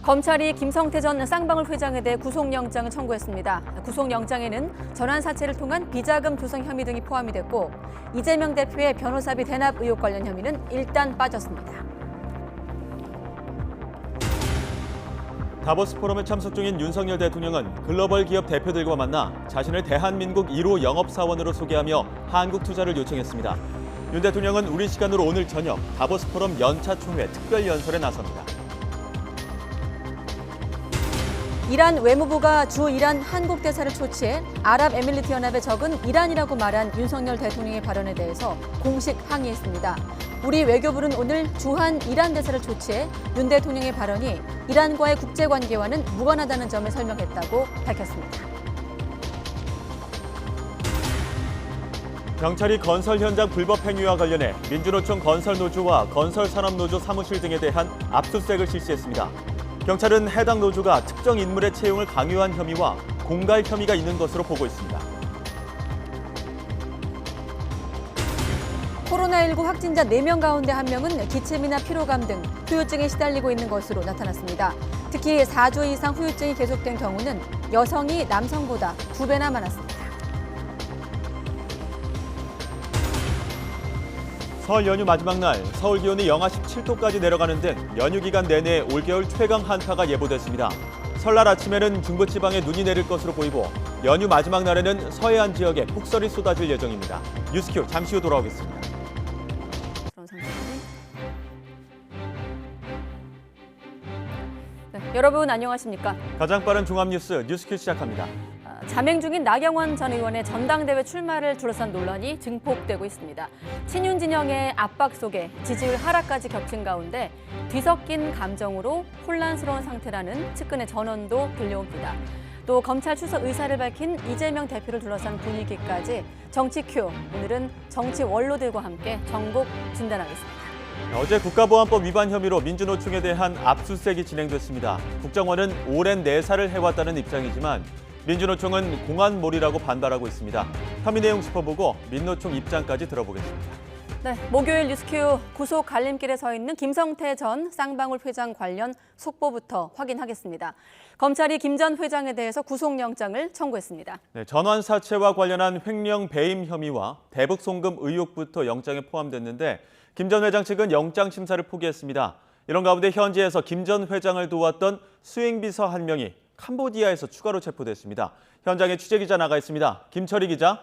검찰이 김성태 전 쌍방울 회장에 대해 구속영장을 청구했습니다. 구속영장에는 전환 사채를 통한 비자금 조성 혐의 등이 포함이 됐고 이재명 대표의 변호사비 대납 의혹 관련 혐의는 일단 빠졌습니다. 다보스 포럼에 참석 중인 윤석열 대통령은 글로벌 기업 대표들과 만나 자신을 대한민국 1호 영업사원으로 소개하며 한국 투자를 요청했습니다. 윤 대통령은 우리 시간으로 오늘 저녁 다보스 포럼 연차 총회 특별 연설에 나섭니다. 이란 외무부가 주 이란 한국 대사를 초치해 아랍에밀리트 연합에 적은 이란이라고 말한 윤석열 대통령의 발언에 대해서 공식 항의했습니다. 우리 외교부는 오늘 주한 이란 대사를 초치해 윤 대통령의 발언이 이란과의 국제관계와는 무관하다는 점을 설명했다고 밝혔습니다. 경찰이 건설 현장 불법 행위와 관련해 민주노총 건설노조와 건설산업노조 사무실 등에 대한 압수수색을 실시했습니다. 경찰은 해당 노조가 특정 인물의 채용을 강요한 혐의와 공갈 혐의가 있는 것으로 보고 있습니다. 코로나19 확진자 4명 가운데 1명은 기침이나 피로감 등 후유증에 시달리고 있는 것으로 나타났습니다. 특히 4주 이상 후유증이 계속된 경우는 여성이 남성보다 2배나 많았습니다. 설 연휴 마지막 날 서울 기온이 영하 17도까지 내려가는 등 연휴 기간 내내 올겨울 최강 한파가 예보됐습니다. 설날 아침에는 중부지방에 눈이 내릴 것으로 보이고 연휴 마지막 날에는 서해안 지역에 폭설이 쏟아질 예정입니다. 뉴스큐 잠시 후 돌아오겠습니다. 여러분 안녕하십니까? 가장 빠른 종합뉴스 뉴스큐 시작합니다. 자맹 중인 나경원 전 의원의 전당대회 출마를 둘러싼 논란이 증폭되고 있습니다. 친윤 진영의 압박 속에 지지율 하락까지 겹친 가운데 뒤섞인 감정으로 혼란스러운 상태라는 측근의 전언도 들려옵니다. 또 검찰 출석 의사를 밝힌 이재명 대표를 둘러싼 분위기까지 정치 큐, 오늘은 정치 원로들과 함께 전곡 진단하겠습니다. 어제 국가보안법 위반 혐의로 민주노총에 대한 압수수색이 진행됐습니다. 국정원은 오랜 내사를 해왔다는 입장이지만 민주노총은 공안몰이라고 반발하고 있습니다. 혐의 내용 짚어보고 민노총 입장까지 들어보겠습니다. 네, 목요일 뉴스큐 구속 갈림길에 서 있는 김성태 전 쌍방울 회장 관련 속보부터 확인하겠습니다. 검찰이 김 전 회장에 대해서 구속영장을 청구했습니다. 네, 전환 사채와 관련한 횡령 배임 혐의와 대북 송금 의혹부터 영장에 포함됐는데 김 전 회장 측은 영장 심사를 포기했습니다. 이런 가운데 현지에서 김 전 회장을 도왔던 수행비서 1명이 캄보디아에서 추가로 체포됐습니다. 현장에 취재기자 나가 있습니다. 김철희 기자.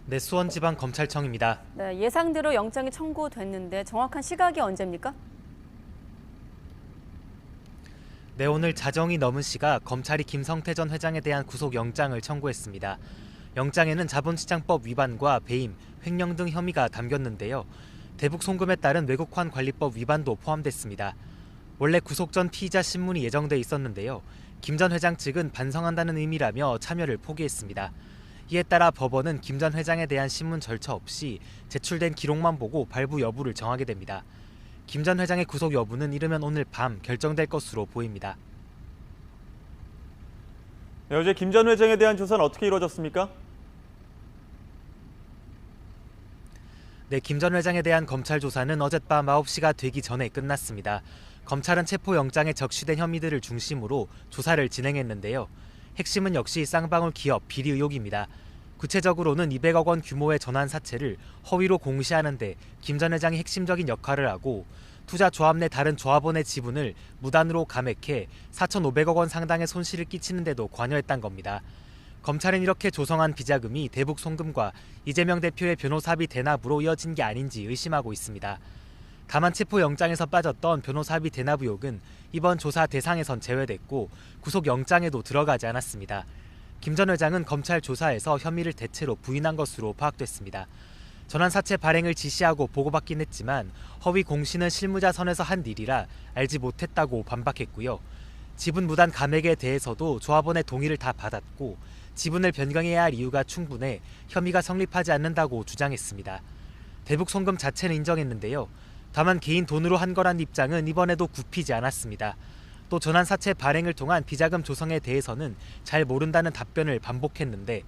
네, 수원지방검찰청입니다. 네, 예상대로 영장이 청구됐는데 정확한 시각이 언제입니까? 네, 오늘 자정이 넘은 시각 검찰이 김성태 전 회장에 대한 구속영장을 청구했습니다. 영장에는 자본시장법 위반과 배임, 횡령 등 혐의가 담겼는데요. 대북 송금에 따른 외국환 관리법 위반도 포함됐습니다. 원래 구속 전 피의자 신문이 예정돼 있었는데요. 김 전 회장 측은 반성한다는 의미라며 참여를 포기했습니다. 이에 따라 법원은 김 전 회장에 대한 신문 절차 없이 제출된 기록만 보고 발부 여부를 정하게 됩니다. 김 전 회장의 구속 여부는 이르면 오늘 밤 결정될 것으로 보입니다. 네, 어제 김 전 회장에 대한 조사는 어떻게 이루어졌습니까? 네, 김 전 회장에 대한 검찰 조사는 어젯밤 9시가 되기 전에 끝났습니다. 검찰은 체포영장에 적시된 혐의들을 중심으로 조사를 진행했는데요. 핵심은 역시 쌍방울 기업 비리 의혹입니다. 구체적으로는 200억 원 규모의 전환 사채를 허위로 공시하는 데 김 전 회장이 핵심적인 역할을 하고 투자 조합 내 다른 조합원의 지분을 무단으로 감액해 4,500억 원 상당의 손실을 끼치는 데도 관여했다는 겁니다. 검찰은 이렇게 조성한 비자금이 대북 송금과 이재명 대표의 변호사비 대납으로 이어진 게 아닌지 의심하고 있습니다. 다만 체포영장에서 빠졌던 변호사비 대납 의혹은 이번 조사 대상에선 제외됐고 구속영장에도 들어가지 않았습니다. 김 전 회장은 검찰 조사에서 혐의를 대체로 부인한 것으로 파악됐습니다. 전환사채 발행을 지시하고 보고받긴 했지만 허위 공시는 실무자 선에서 한 일이라 알지 못했다고 반박했고요. 지분 무단 감액에 대해서도 조합원의 동의를 다 받았고 지분을 변경해야 할 이유가 충분해 혐의가 성립하지 않는다고 주장했습니다. 대북 송금 자체는 인정했는데요. 다만 개인 돈으로 한 거란 입장은 이번에도 굽히지 않았습니다. 또 전환사채 발행을 통한 비자금 조성에 대해서는 잘 모른다는 답변을 반복했는데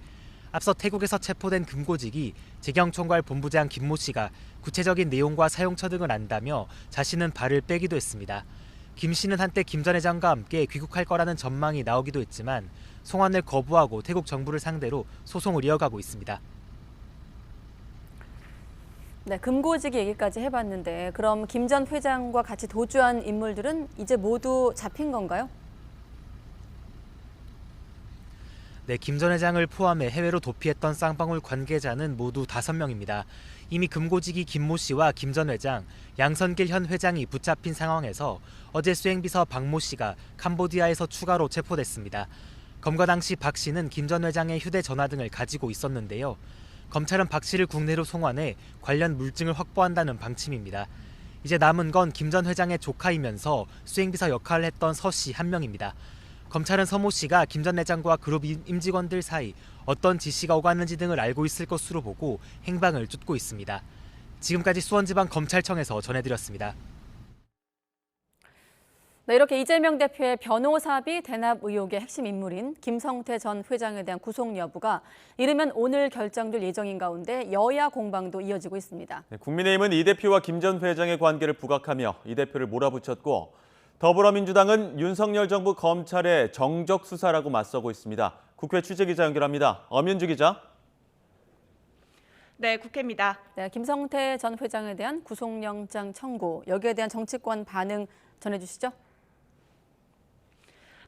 앞서 태국에서 체포된 금고직이 재경총괄 본부장 김모 씨가 구체적인 내용과 사용처 등을 안다며 자신은 발을 빼기도 했습니다. 김 씨는 한때 김 전 회장과 함께 귀국할 거라는 전망이 나오기도 했지만 송환을 거부하고 태국 정부를 상대로 소송을 이어가고 있습니다. 네, 금고지기 얘기까지 해봤는데 그럼 김 전 회장과 같이 도주한 인물들은 이제 모두 잡힌 건가요? 네, 김 전 회장을 포함해 해외로 도피했던 쌍방울 관계자는 모두 5명입니다. 이미 금고지기 김모 씨와 김 전 회장, 양선길 현 회장이 붙잡힌 상황에서 어제 수행비서 박모 씨가 캄보디아에서 추가로 체포됐습니다. 검거 당시 박 씨는 김 전 회장의 휴대전화 등을 가지고 있었는데요. 검찰은 박 씨를 국내로 송환해 관련 물증을 확보한다는 방침입니다. 이제 남은 건 김 전 회장의 조카이면서 수행비서 역할을 했던 서 씨 한 명입니다. 검찰은 서모 씨가 김 전 회장과 그룹 임직원들 사이 어떤 지시가 오갔는지 등을 알고 있을 것으로 보고 행방을 쫓고 있습니다. 지금까지 수원지방검찰청에서 전해드렸습니다. 네, 이렇게 이재명 대표의 변호사비 대납 의혹의 핵심 인물인 김성태 전 회장에 대한 구속 여부가 이르면 오늘 결정될 예정인 가운데 여야 공방도 이어지고 있습니다. 네, 국민의힘은 이 대표와 김 전 회장의 관계를 부각하며 이 대표를 몰아붙였고 더불어민주당은 윤석열 정부 검찰의 정적 수사라고 맞서고 있습니다. 국회 취재기자 연결합니다. 엄윤주 기자. 네, 국회입니다. 네, 김성태 전 회장에 대한 구속영장 청구, 여기에 대한 정치권 반응 전해주시죠.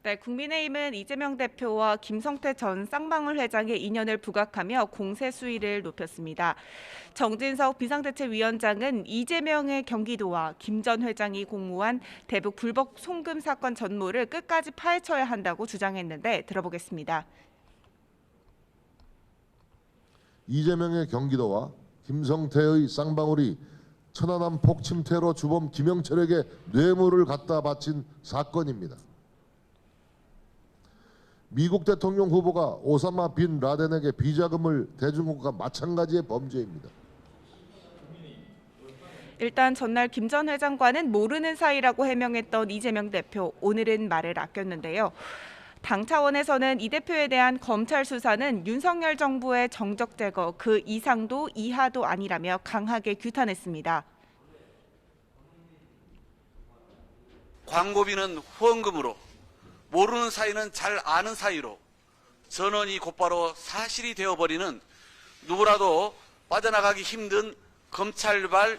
네, 국민의힘은 이재명 대표와 김성태 전 쌍방울 회장의 인연을 부각하며 공세 수위를 높였습니다. 정진석 비상대책위원장은 이재명의 경기도와 김 전 회장이 공모한 대북 불법 송금 사건 전모를 끝까지 파헤쳐야 한다고 주장했는데 들어보겠습니다. 이재명의 경기도와 김성태의 쌍방울이 천안함 폭침테러 주범 김영철에게 뇌물을 갖다 바친 사건입니다. 미국 대통령 후보가 오사마 빈 라덴에게 비자금을 대준 것과 마찬가지의 범죄입니다. 일단 전날 김 전 회장과는 모르는 사이라고 해명했던 이재명 대표, 오늘은 말을 아꼈는데요. 당 차원에서는 이 대표에 대한 검찰 수사는 윤석열 정부의 정적 제거 그 이상도 이하도 아니라며 강하게 규탄했습니다. 광고비는 후원금으로, 모르는 사이는 잘 아는 사이로 전원이 곧바로 사실이 되어버리는 누구라도 빠져나가기 힘든 검찰발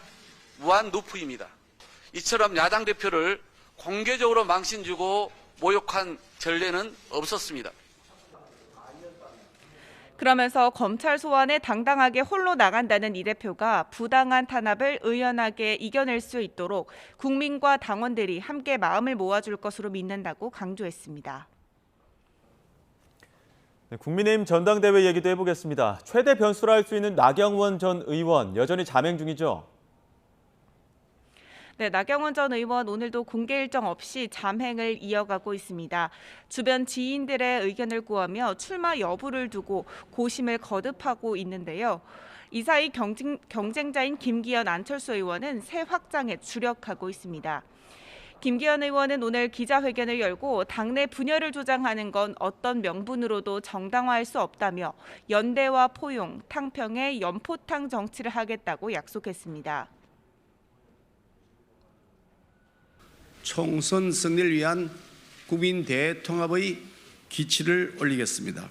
무한 루프입니다. 이처럼 야당 대표를 공개적으로 망신 주고 모욕한 전례는 없었습니다. 그러면서 검찰 소환에 당당하게 홀로 나간다는 이 대표가 부당한 탄압을 의연하게 이겨낼 수 있도록 국민과 당원들이 함께 마음을 모아줄 것으로 믿는다고 강조했습니다. 네, 국민의힘 전당대회 얘기도 해보겠습니다. 최대 변수라 할 수 있는 나경원 전 의원 여전히 잠행 중이죠? 네, 나경원 전 의원 오늘도 공개 일정 없이 잠행을 이어가고 있습니다. 주변 지인들의 의견을 구하며 출마 여부를 두고 고심을 거듭하고 있는데요. 이 사이 경쟁자인 김기현 안철수 의원은 새 확장에 주력하고 있습니다. 김기현 의원은 오늘 기자회견을 열고 당내 분열을 조장하는 건 어떤 명분으로도 정당화할 수 없다며 연대와 포용, 탕평의 연포탕 정치를 하겠다고 약속했습니다. 총선 승리를 위한 국민 대통합의 기치를 올리겠습니다.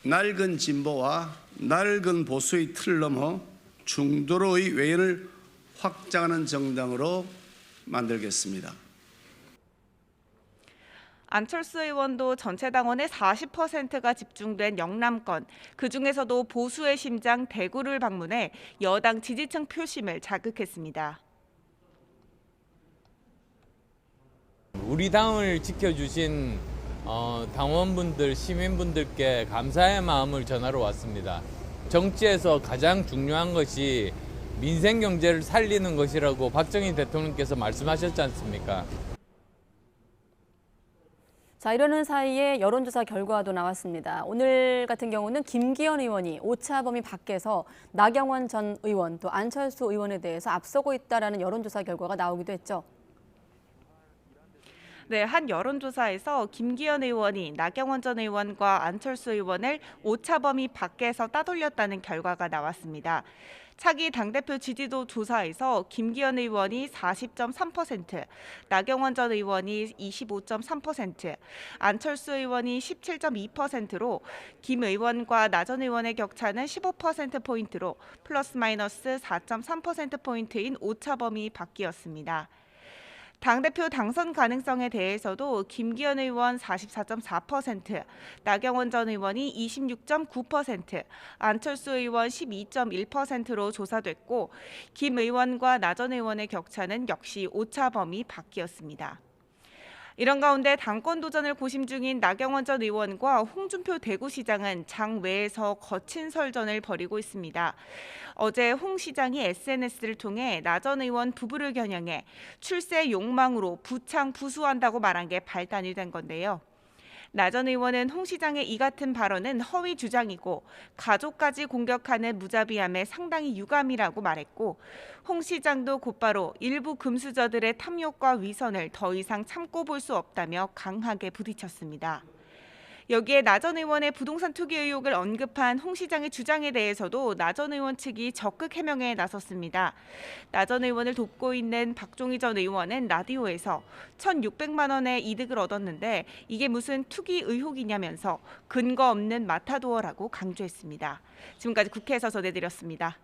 낡은 진보와 낡은 보수의 틀을 넘어 중도로의 외연을 확장하는 정당으로 만들겠습니다. 안철수 의원도 전체 당원의 40%가 집중된 영남권, 그중에서도 보수의 심장 대구를 방문해 여당 지지층 표심을 자극했습니다. 우리 당을 지켜주신 당원분들, 시민분들께 감사의 마음을 전하러 왔습니다. 정치에서 가장 중요한 것이 민생 경제를 살리는 것이라고 박정희 대통령께서 말씀하셨지 않습니까? 자, 이러는 사이에 여론조사 결과도 나왔습니다. 오늘 같은 경우는 김기현 의원이 오차 범위 밖에서 나경원 전 의원 또 안철수 의원에 대해서 앞서고 있다라는 여론조사 결과가 나오기도 했죠. 네, 한 여론조사에서 김기현 의원이 나경원 전 의원과 안철수 의원을 오차 범위 밖에서 따돌렸다는 결과가 나왔습니다. 차기 당대표 지지도 조사에서 김기현 의원이 40.3%, 나경원 전 의원이 25.3%, 안철수 의원이 17.2%로 김 의원과 나 전 의원의 격차는 15%포인트로 플러스 마이너스 4.3%포인트인 오차 범위 밖이었습니다. 당대표 당선 가능성에 대해서도 김기현 의원 44.4%, 나경원 전 의원이 26.9%, 안철수 의원 12.1%로 조사됐고 김 의원과 나 전 의원의 격차는 역시 오차 범위 밖이었습니다. 이런 가운데 당권 도전을 고심 중인 나경원 전 의원과 홍준표 대구시장은 장외에서 거친 설전을 벌이고 있습니다. 어제 홍 시장이 SNS를 통해 나 전 의원 부부를 겨냥해 출세 욕망으로 부창부수한다고 말한 게 발단이 된 건데요. 나 전 의원은 홍 시장의 이 같은 발언은 허위 주장이고 가족까지 공격하는 무자비함에 상당히 유감이라고 말했고 홍 시장도 곧바로 일부 금수저들의 탐욕과 위선을 더 이상 참고 볼 수 없다며 강하게 부딪혔습니다. 여기에 나 전 의원의 부동산 투기 의혹을 언급한 홍 시장의 주장에 대해서도 나 전 의원 측이 적극 해명에 나섰습니다. 나 전 의원을 돕고 있는 박종희 전 의원은 라디오에서 1,600만 원의 이득을 얻었는데 이게 무슨 투기 의혹이냐면서 근거 없는 마타도어라고 강조했습니다. 지금까지 국회에서 전해드렸습니다.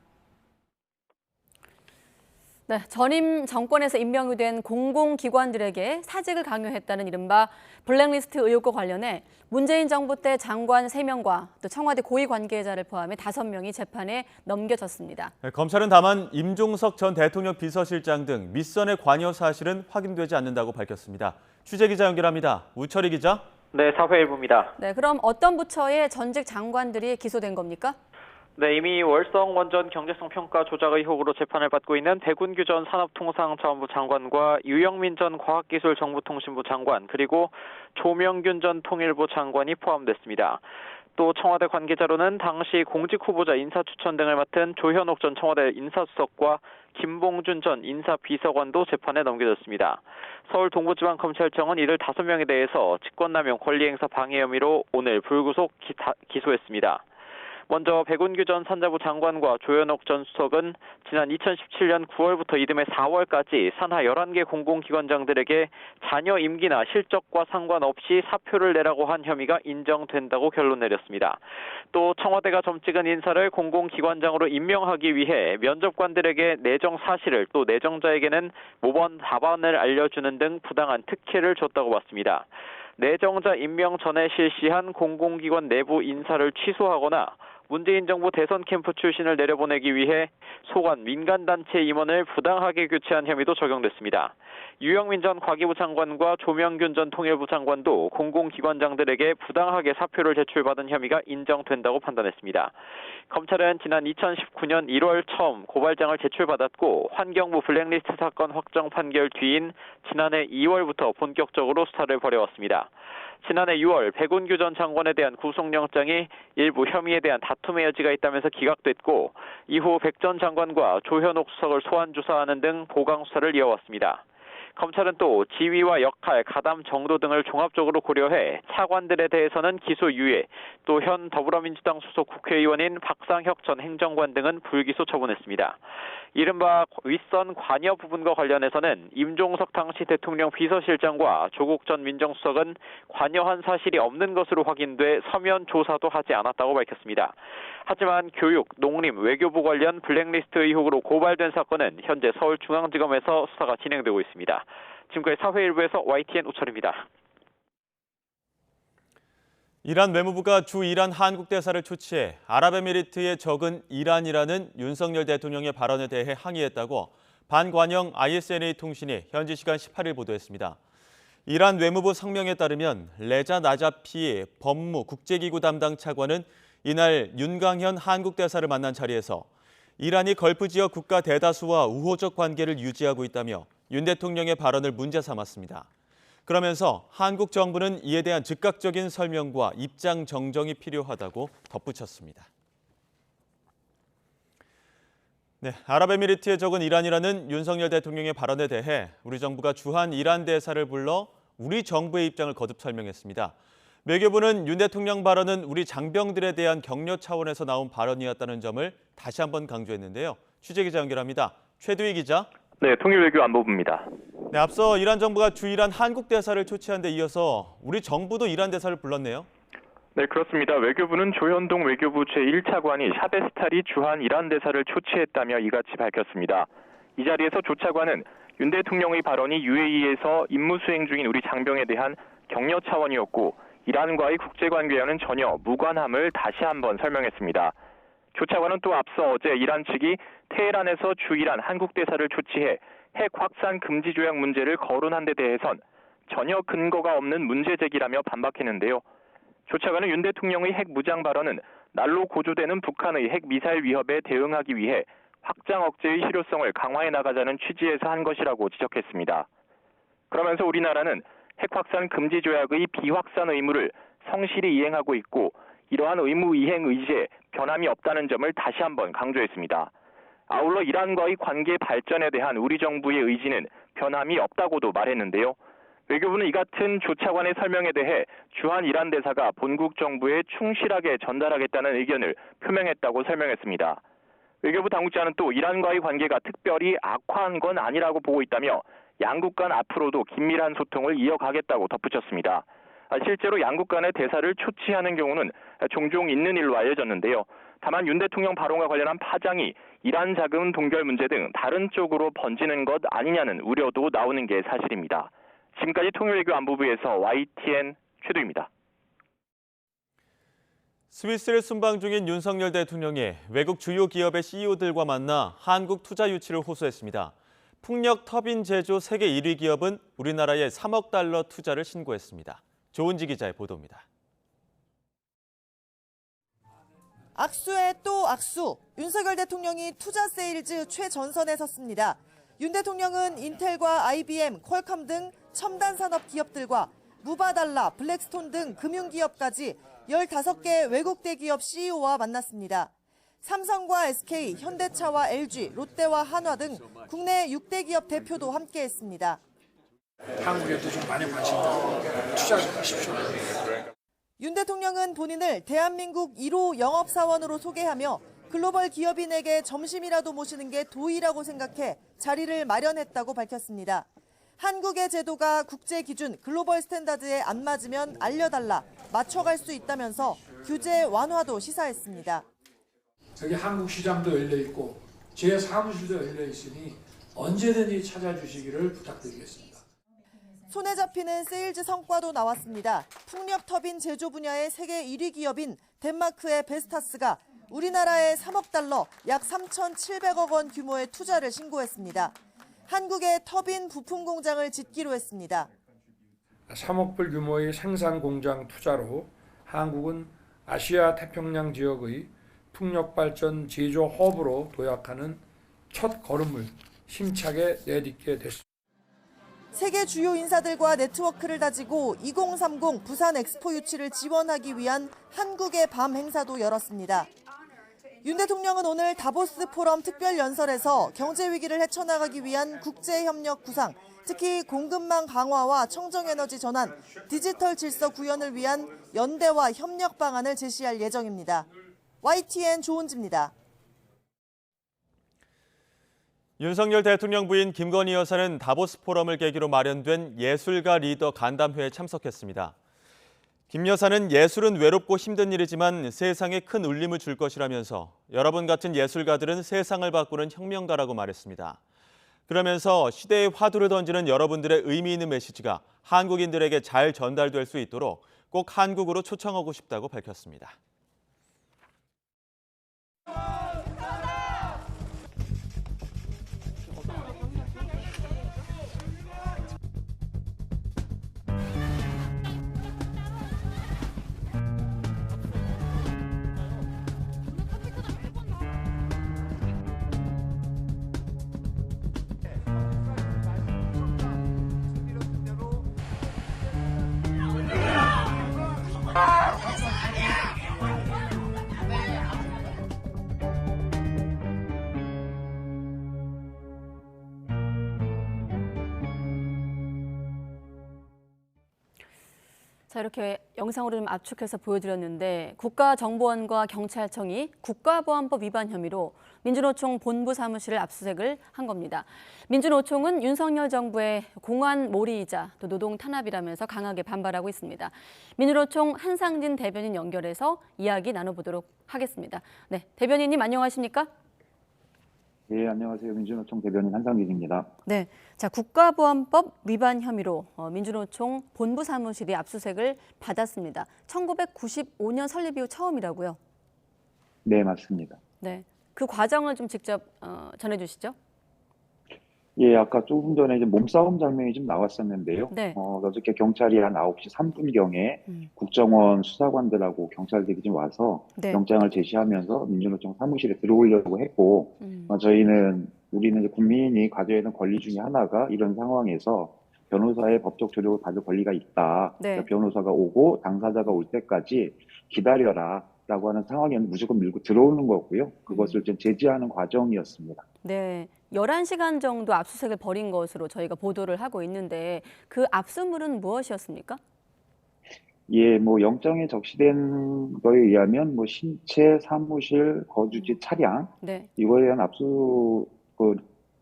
네, 전임 정권에서 임명이 된 공공기관들에게 사직을 강요했다는 이른바 블랙리스트 의혹과 관련해 문재인 정부 때 장관 3명과 또 청와대 고위 관계자를 포함해 5명이 재판에 넘겨졌습니다. 네, 검찰은 다만 임종석 전 대통령 비서실장 등 밑선의 관여 사실은 확인되지 않는다고 밝혔습니다. 취재기자 연결합니다. 우철희 기자. 네, 사회일부입니다. 네, 그럼 어떤 부처의 전직 장관들이 기소된 겁니까? 네, 이미 월성 원전 경제성 평가 조작 의혹으로 재판을 받고 있는 백운규 전 산업통상자원부 장관과 유영민 전 과학기술정보통신부 장관, 그리고 조명균 전 통일부 장관이 포함됐습니다. 또 청와대 관계자로는 당시 공직 후보자 인사추천 등을 맡은 조현옥 전 청와대 인사수석과 김봉준 전 인사비서관도 재판에 넘겨졌습니다. 서울 동부지방검찰청은 이들 5명에 대해서 직권남용 권리행사 방해 혐의로 오늘 불구속 기소했습니다. 먼저 백운규 전 산자부 장관과 조현옥 전 수석은 지난 2017년 9월부터 이듬해 4월까지 산하 11개 공공기관장들에게 자녀 임기나 실적과 상관없이 사표를 내라고 한 혐의가 인정된다고 결론 내렸습니다. 또 청와대가 점 찍은 인사를 공공기관장으로 임명하기 위해 면접관들에게 내정 사실을, 또 내정자에게는 모번 답안을 알려주는 등 부당한 특혜를 줬다고 봤습니다. 내정자 임명 전에 실시한 공공기관 내부 인사를 취소하거나 문재인 정부 대선 캠프 출신을 내려보내기 위해 소관 민간단체 임원을 부당하게 교체한 혐의도 적용됐습니다. 유영민 전 과기부 장관과 조명균 전 통일부 장관도 공공기관장들에게 부당하게 사표를 제출받은 혐의가 인정된다고 판단했습니다. 검찰은 지난 2019년 1월 처음 고발장을 제출받았고 환경부 블랙리스트 사건 확정 판결 뒤인 지난해 2월부터 본격적으로 수사를 벌여왔습니다. 지난해 6월 백운규 전 장관에 대한 구속영장이 일부 혐의에 대한 다툼의 여지가 있다면서 기각됐고 이후 백 전 장관과 조현옥 수석을 소환 조사하는 등 보강 수사를 이어왔습니다. 검찰은 또 지위와 역할, 가담 정도 등을 종합적으로 고려해 차관들에 대해서는 기소 유예, 또 현 더불어민주당 소속 국회의원인 박상혁 전 행정관 등은 불기소 처분했습니다. 이른바 윗선 관여 부분과 관련해서는 임종석 당시 대통령 비서실장과 조국 전 민정수석은 관여한 사실이 없는 것으로 확인돼 서면 조사도 하지 않았다고 밝혔습니다. 하지만 교육, 농림, 외교부 관련 블랙리스트 의혹으로 고발된 사건은 현재 서울중앙지검에서 수사가 진행되고 있습니다. 지금까지 사회일부에서 YTN 우철입니다. 이란 외무부가 주 이란 한국 대사를 초치해 아랍에미리트의 적은 이란이라는 윤석열 대통령의 발언에 대해 항의했다고 반관영 ISNA 통신이 현지 시간 18일 보도했습니다. 이란 외무부 성명에 따르면 레자 나자피 법무 국제기구 담당 차관은 이날 윤강현 한국 대사를 만난 자리에서 이란이 걸프 지역 국가 대다수와 우호적 관계를 유지하고 있다며 윤 대통령의 발언을 문제 삼았습니다. 그러면서 한국 정부는 이에 대한 즉각적인 설명과 입장 정정이 필요하다고 덧붙였습니다. 네, 아랍에미리트의 적은 이란이라는 윤석열 대통령의 발언에 대해 우리 정부가 주한 이란 대사를 불러 우리 정부의 입장을 거듭 설명했습니다. 외교부는 윤 대통령 발언은 우리 장병들에 대한 격려 차원에서 나온 발언이었다는 점을 다시 한번 강조했는데요. 취재기자 연결합니다. 최두희 기자. 네, 통일외교안보부입니다. 네, 앞서 이란 정부가 주이란 한국 대사를 초치한 데 이어서 우리 정부도 이란 대사를 불렀네요. 네, 그렇습니다. 외교부는 조현동 외교부 제1차관이 샤베스타리 주한 이란 대사를 초치했다며 이같이 밝혔습니다. 이 자리에서 조 차관은 윤 대통령의 발언이 UAE에서 임무 수행 중인 우리 장병에 대한 격려 차원이었고 이란과의 국제관계와는 전혀 무관함을 다시 한번 설명했습니다. 조 차관은 또 앞서 어제 이란 측이 테헤란에서 주이란 한국 대사를 초치해 핵 확산 금지 조약 문제를 거론한 데 대해선 전혀 근거가 없는 문제 제기라며 반박했는데요. 조 차관은 윤 대통령의 핵 무장 발언은 날로 고조되는 북한의 핵 미사일 위협에 대응하기 위해 확장 억제의 실효성을 강화해 나가자는 취지에서 한 것이라고 지적했습니다. 그러면서 우리나라는 핵 확산 금지 조약의 비확산 의무를 성실히 이행하고 있고 이러한 의무 이행 의지에 변함이 없다는 점을 다시 한번 강조했습니다. 아울러 이란과의 관계 발전에 대한 우리 정부의 의지는 변함이 없다고도 말했는데요. 외교부는 이 같은 조 차관의 설명에 대해 주한 이란 대사가 본국 정부에 충실하게 전달하겠다는 의견을 표명했다고 설명했습니다. 외교부 당국자는 또 이란과의 관계가 특별히 악화한 건 아니라고 보고 있다며 양국 간 앞으로도 긴밀한 소통을 이어가겠다고 덧붙였습니다. 실제로 양국 간의 대사를 초치하는 경우는 종종 있는 일로 알려졌는데요. 다만 윤 대통령 발언과 관련한 파장이 이란 자금 동결 문제 등 다른 쪽으로 번지는 것 아니냐는 우려도 나오는 게 사실입니다. 지금까지 통일외교안보부에서 YTN 최두입니다. 스위스를 순방 중인 윤석열 대통령이 외국 주요 기업의 CEO들과 만나 한국 투자 유치를 호소했습니다. 풍력 터빈 제조 세계 1위 기업은 우리나라에 3억 달러 투자를 신고했습니다. 조은지 기자의 보도입니다. 악수에 또 악수. 윤석열 대통령이 투자 세일즈 최전선에 섰습니다. 윤 대통령은 인텔과 IBM, 퀄컴 등 첨단 산업 기업들과 무바달라, 블랙스톤 등 금융기업까지 15개 외국 대기업 CEO와 만났습니다. 삼성과 SK, 현대차와 LG, 롯데와 한화 등 국내 6대 기업 대표도 함께했습니다. 한국에도 좀 많이 관심 갖고 투자 좀 하십시오. 윤 대통령은 본인을 대한민국 1호 영업사원으로 소개하며 글로벌 기업인에게 점심이라도 모시는 게 도의라고 생각해 자리를 마련했다고 밝혔습니다. 한국의 제도가 국제 기준 글로벌 스탠다드에 안 맞으면 알려달라, 맞춰갈 수 있다면서 규제 완화도 시사했습니다. 여기 한국 시장도 열려 있고 제 사무실도 열려 있으니 언제든지 찾아주시기를 부탁드리겠습니다. 손에 잡히는 세일즈 성과도 나왔습니다. 풍력 터빈 제조 분야의 세계 1위 기업인 덴마크의 베스타스가 우리나라에 3억 달러, 약 3,700억 원 규모의 투자를 신고했습니다. 한국의 터빈 부품 공장을 짓기로 했습니다. 3억 불 규모의 생산 공장 투자로 한국은 아시아 태평양 지역의 풍력 발전 제조 허브로 도약하는 첫 걸음을 힘차게 내딛게 됐습니다. 세계 주요 인사들과 네트워크를 다지고 2030 부산 엑스포 유치를 지원하기 위한 한국의 밤 행사도 열었습니다. 윤 대통령은 오늘 다보스 포럼 특별 연설에서 경제 위기를 헤쳐나가기 위한 국제 협력 구상, 특히 공급망 강화와 청정에너지 전환, 디지털 질서 구현을 위한 연대와 협력 방안을 제시할 예정입니다. YTN 조은지입니다. 윤석열 대통령 부인 김건희 여사는 다보스 포럼을 계기로 마련된 예술가 리더 간담회에 참석했습니다. 김 여사는 예술은 외롭고 힘든 일이지만 세상에 큰 울림을 줄 것이라면서 여러분 같은 예술가들은 세상을 바꾸는 혁명가라고 말했습니다. 그러면서 시대의 화두를 던지는 여러분들의 의미 있는 메시지가 한국인들에게 잘 전달될 수 있도록 꼭 한국으로 초청하고 싶다고 밝혔습니다. 자, 이렇게 영상으로 좀 압축해서 보여드렸는데 국가정보원과 경찰청이 국가보안법 위반 혐의로 민주노총 본부 사무실을 압수수색을 한 겁니다. 민주노총은 윤석열 정부의 공안 몰이이자 또 노동 탄압이라면서 강하게 반발하고 있습니다. 민주노총 한상진 대변인 연결해서 이야기 나눠보도록 하겠습니다. 네, 대변인님 안녕하십니까? 네, 안녕하세요. 민주노총 대변인 한상진입니다. 네, 자 국가보안법 위반 혐의로 민주노총 본부 사무실이 압수수색을 받았습니다. 1995년 설립 이후 처음이라고요? 네, 맞습니다. 네, 그 과정을 좀 직접 전해주시죠. 예, 아까 조금 전에 이제 몸싸움 장면이 좀 나왔었는데요. 네. 어저께 경찰이 한 9시 3분경에 국정원 수사관들하고 경찰들이 좀 와서 네. 영장을 제시하면서 민주노총 사무실에 들어오려고 했고, 우리는 이제 국민이 가져야 하는 권리 중에 하나가 이런 상황에서 변호사의 법적 조력을 받을 권리가 있다. 네. 그러니까 변호사가 오고 당사자가 올 때까지 기다려라. 라고 하는 상황에는 무조건 밀고 들어오는 거고요. 그것을 좀 제지하는 과정이었습니다. 네, 11시간 정도 압수수색을 벌인 것으로 저희가 보도를 하고 있는데 그 압수물은 무엇이었습니까? 예, 뭐 영장에 적시된 거에 의하면 뭐 신체, 사무실, 거주지, 차량 네. 이거에 대한 압수